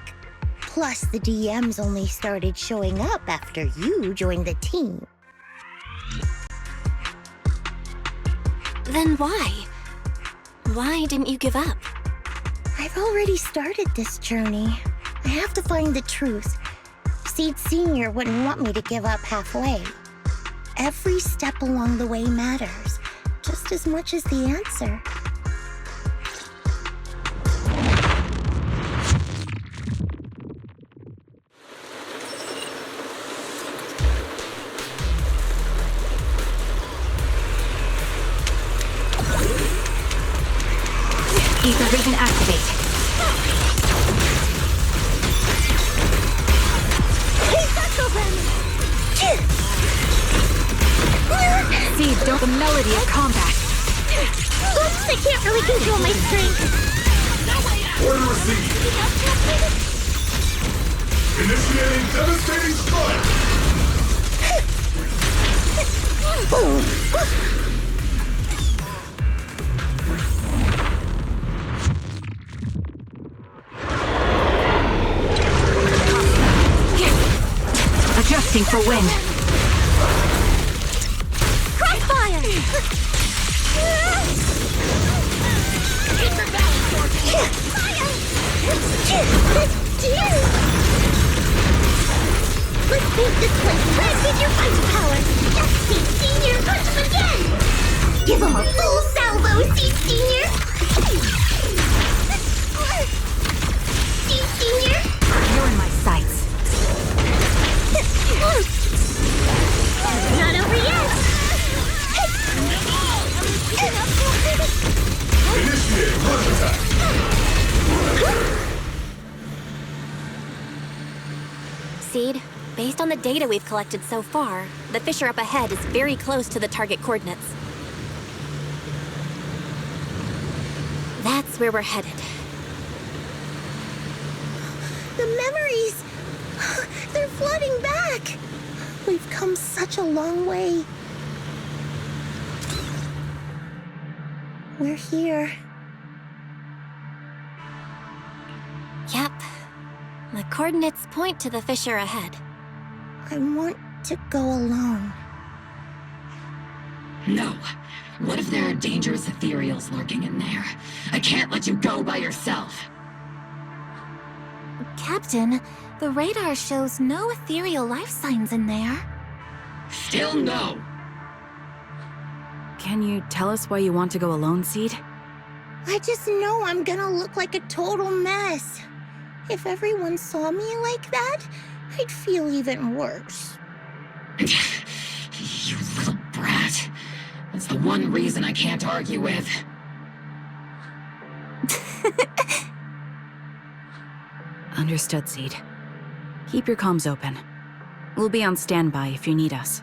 Plus, the DMs only started showing up after you joined the team. Then why? Why didn't you give up? I've already started this journey. I have to find the truth. Seed Sr. wouldn't want me to give up halfway. Every step along the way matters, just as much as the answer. Ether vision activate. Seed, don't the melody of combat. Oops, I can't really control my strength. Order received. Initiating devastating strike. Adjusting for wind. Crossfire! Let's paint this place red with your punch power! That's Seed Sr. Punch him again! Give him a full salvo, Seed Sr. Seed Sr. You're in my sights. Not over yet! Based on the data we've collected so far, the fissure up ahead is very close to the target coordinates. That's where we're headed. The memories! They're flooding back! We've come such a long way. We're here. Yep. The coordinates point to the fissure ahead. I want to go alone. No. What if there are dangerous ethereals lurking in there? I can't let you go by yourself. Captain, the radar shows no ethereal life signs in there. Still no. Can you tell us why you want to go alone, Seed? I just know I'm gonna look like a total mess. If everyone saw me like that, I'd feel even worse. You little brat. That's the one reason I can't argue with. Understood, Seed. Keep your comms open. We'll be on standby if you need us.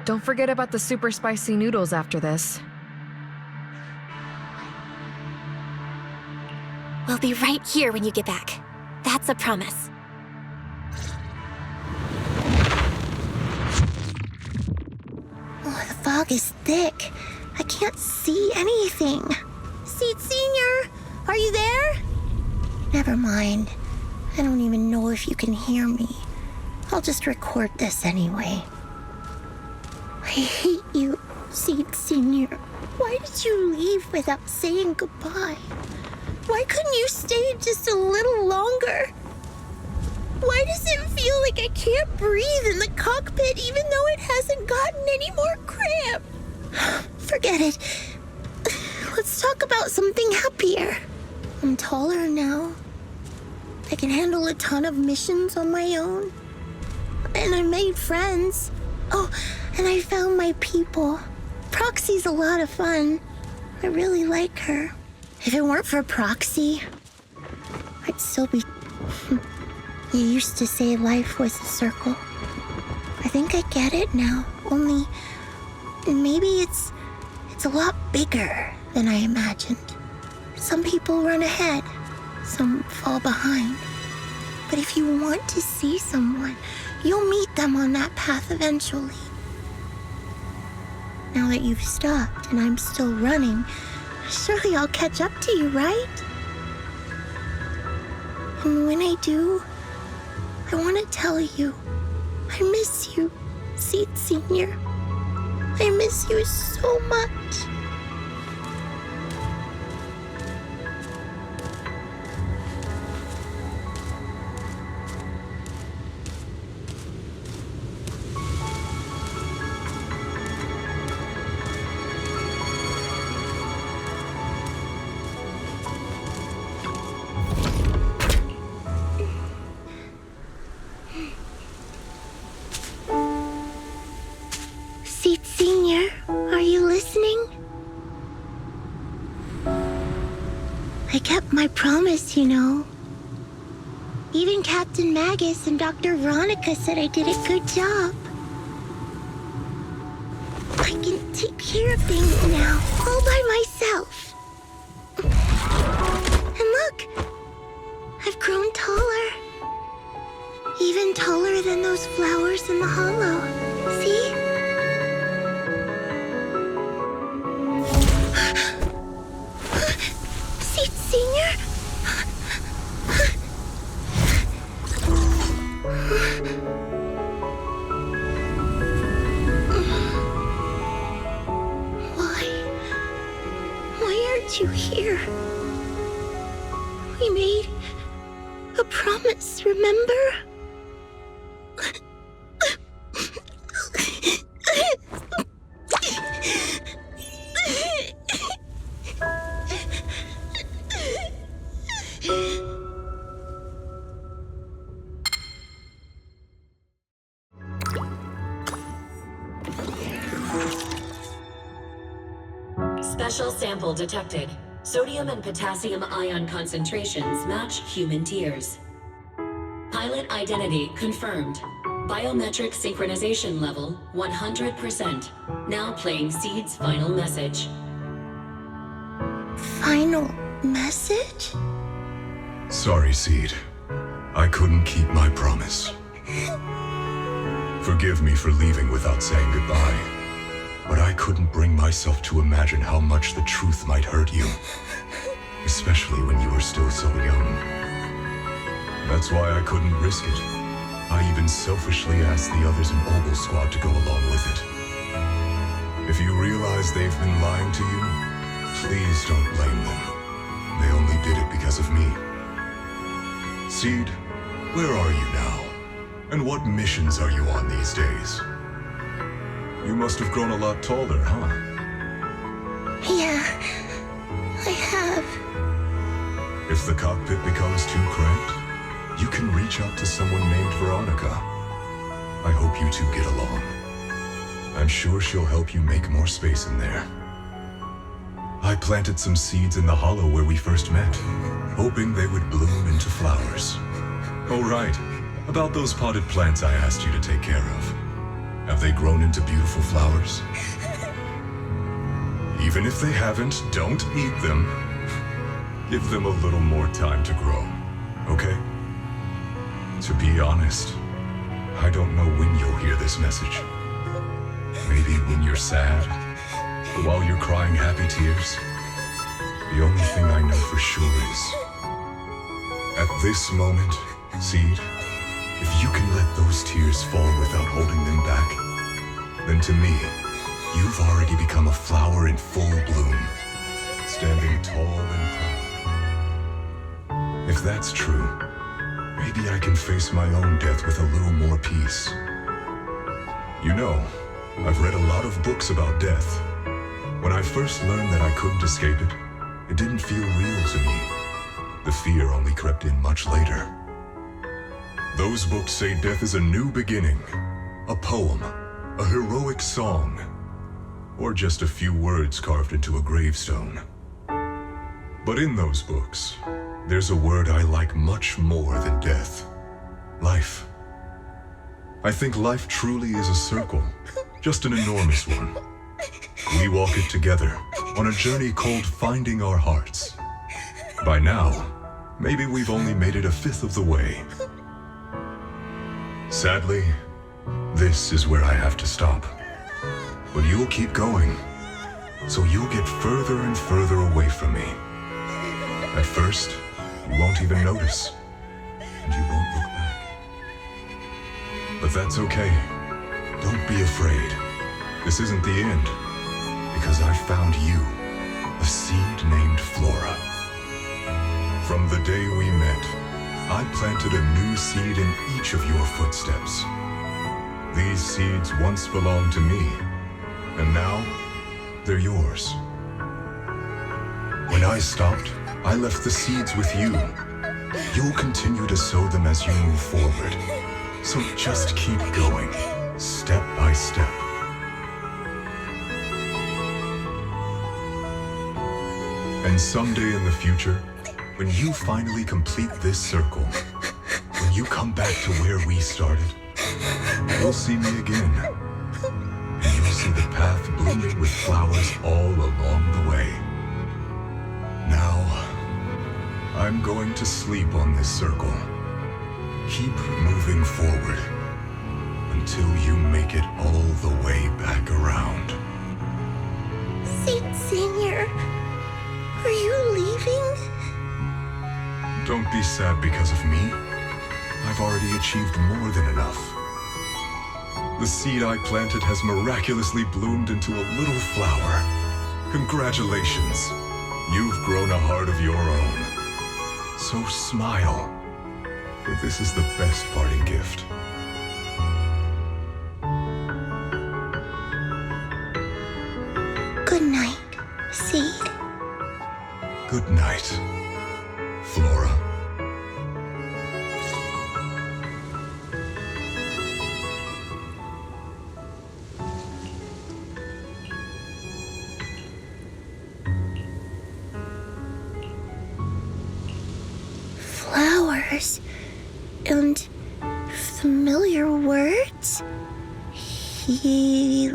Don't forget about the super spicy noodles after this. We'll be right here when you get back. That's a promise. Oh, the fog is thick. I can't see anything. Seed Senior, are you there? Never mind. I don't even know if you can hear me. I'll just record this anyway. I hate you, Seed Senior. Why did you leave without saying goodbye? Why couldn't you stay just a little longer? Why does it feel like I can't breathe in the cockpit even though it hasn't gotten any more cramped? Forget it. Let's talk about something happier. I'm taller now. I can handle a ton of missions on my own. And I made friends. Oh, and I found my people. Proxy's a lot of fun. I really like her. If it weren't for Proxy, I'd still be... You used to say life was a circle. I think I get it now. Only, maybe it's a lot bigger than I imagined. Some people run ahead, some fall behind. But if you want to see someone, you'll meet them on that path eventually. Now that you've stopped and I'm still running, surely I'll catch up to you, right? And when I do, I want to tell you, I miss you, Seed Senior. I miss you so much. Seed Senior, are you listening? I kept my promise, you know. Even Captain Magus and Dr. Veronica said I did a good job. I can take care of things now, all by myself. And look, I've grown taller. Even taller than those flowers in the hollow. See? Seed Senior? Why aren't you here? We made a promise, remember? Special sample detected. Sodium and potassium ion concentrations match human tears. Pilot identity confirmed. Biometric synchronization level 100%. Now playing Seed's final message. Final message? Sorry, Seed. I couldn't keep my promise. Forgive me for leaving without saying goodbye, but I couldn't bring myself to imagine how much the truth might hurt you, especially when you were still so young. That's why I couldn't risk it. I even selfishly asked the others in Ogle Squad to go along with it. If you realize they've been lying to you, please don't blame them. They only did it because of me. Seed, where are you now? And what missions are you on these days? You must have grown a lot taller, huh? Yeah, I have. If the cockpit becomes too cramped, you can reach out to someone named Veronica. I hope you two get along. I'm sure she'll help you make more space in there. I planted some seeds in the hollow where we first met, hoping they would bloom into flowers. Oh right, about those potted plants I asked you to take care of. Have they grown into beautiful flowers? Even if they haven't, don't eat them. Give them a little more time to grow, okay? To be honest, I don't know when you'll hear this message. Maybe when you're sad, or while you're crying happy tears. The only thing I know for sure is, at this moment, Seed, if you can let those tears fall without holding them back, then to me, you've already become a flower in full bloom, standing tall and proud. If that's true, maybe I can face my own death with a little more peace. You know, I've read a lot of books about death. When I first learned that I couldn't escape it, it didn't feel real to me. The fear only crept in much later. Those books say death is a new beginning, a poem, a heroic song, or just a few words carved into a gravestone. But in those books, there's a word I like much more than death. Life. I think life truly is a circle, just an enormous one. We walk it together on a journey called finding our hearts. By now, maybe we've only made it a fifth of the way. Sadly, this is where I have to stop. But you'll keep going, so you'll get further and further away from me. At first, you won't even notice, and you won't look back. But that's okay. Don't be afraid. This isn't the end, because I found you, a seed named Flora. From the day we met, I planted a new seed in each of your footsteps. These seeds once belonged to me, and now they're yours. When I stopped, I left the seeds with you. You'll continue to sow them as you move forward. So just keep going, step by step. And someday in the future, when you finally complete this circle, when you come back to where we started, you'll see me again. And you'll see the path blooming with flowers all along the way. Now, I'm going to sleep on this circle. Keep moving forward until you make it all the way back around. Seed Senior, are you leaving? Don't be sad because of me. I've already achieved more than enough. The seed I planted has miraculously bloomed into a little flower. Congratulations. You've grown a heart of your own. So smile, for this is the best parting gift. Good night, Seed. Good night, Flora. Flowers. And familiar words. Helios.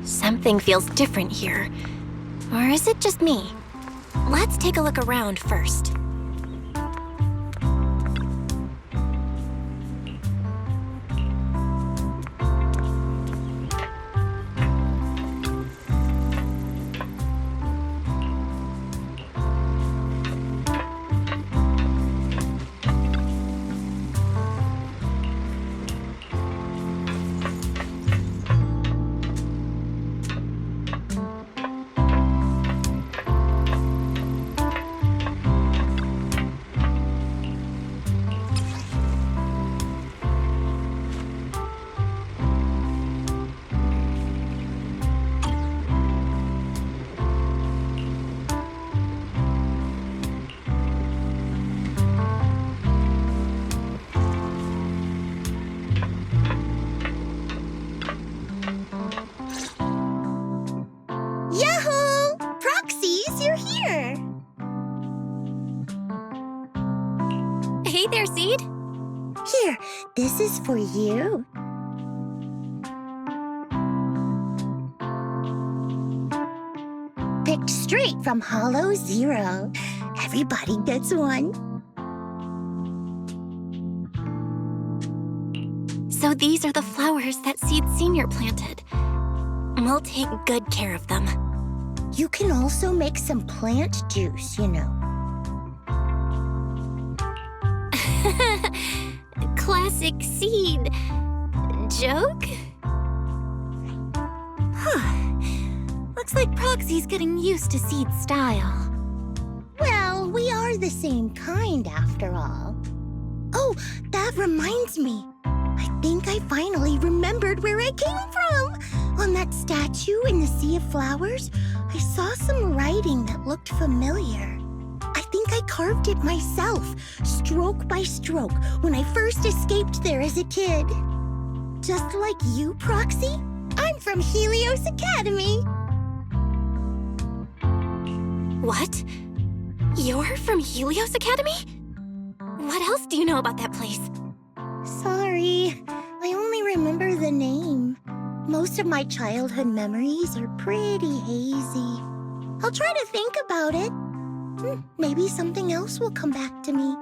Something feels different here. Or is it just me? Let's take a look around first. Yahoo! Proxies, you're here! Hey there, Seed. Here, this is for you. Picked straight from Hollow Zero. Everybody gets one. So these are the flowers that Seed Senior planted. We'll take good care of them. You can also make some plant juice, you know. Classic Seed. Joke? Looks like Proxy's getting used to Seed's style. Well, we are the same kind after all. Oh, that reminds me. I think I finally remembered where I came from. On that statue in the Sea of Flowers, I saw some writing that looked familiar. I think I carved it myself, stroke by stroke, when I first escaped there as a kid. Just like you, Proxy, I'm from Helios Academy. What? You're from Helios Academy? What else do you know about that place? Sorry, I only remember the name. Most of my childhood memories are pretty hazy. I'll try to think about it. Maybe something else will come back to me.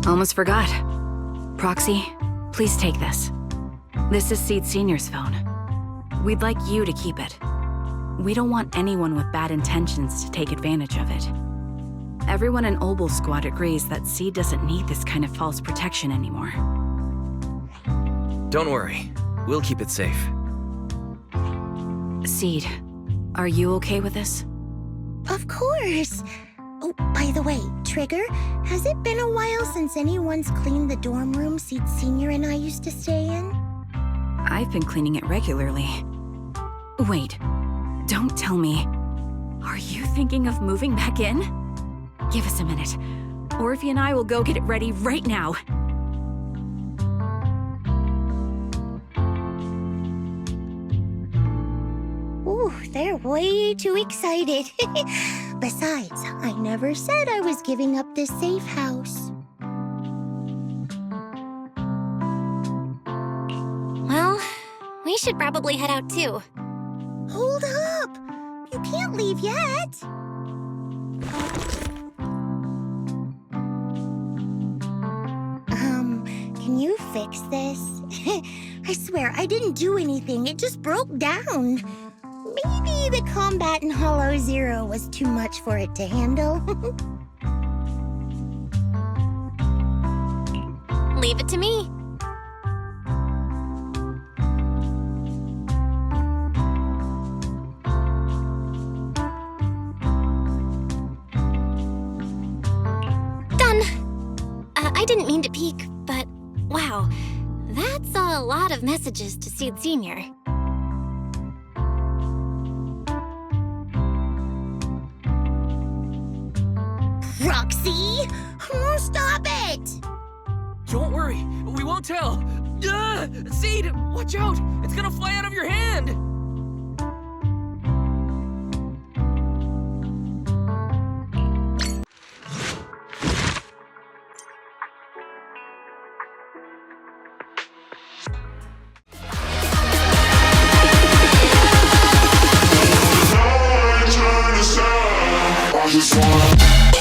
Almost forgot. Proxy, please take this. This is Seed Senior's phone. We'd like you to keep it. We don't want anyone with bad intentions to take advantage of it. Everyone in Obel Squad agrees that Seed doesn't need this kind of false protection anymore. Don't worry. We'll keep it safe. Seed, are you okay with this? Of course. Oh, by the way, Trigger, has it been a while since anyone's cleaned the dorm room Seed Senior and I used to stay in? I've been cleaning it regularly. Wait, don't tell me. Are you thinking of moving back in? Give us a minute. Orphe and I will go get it ready right now. Ooh, they're way too excited. Besides, I never said I was giving up this safe house. Well, we should probably head out too. Hold up! You can't leave yet! Can you fix this? I swear, I didn't do anything. It just broke down. Maybe the combat in Hollow Zero was too much for it to handle. Leave it to me. Done. I didn't mean to peek, but wow, that's a lot of messages to Seed Senior. Roxy! Oh, stop it! Don't worry, we won't tell. Seed, watch out! It's gonna fly out of your hand! I just wanna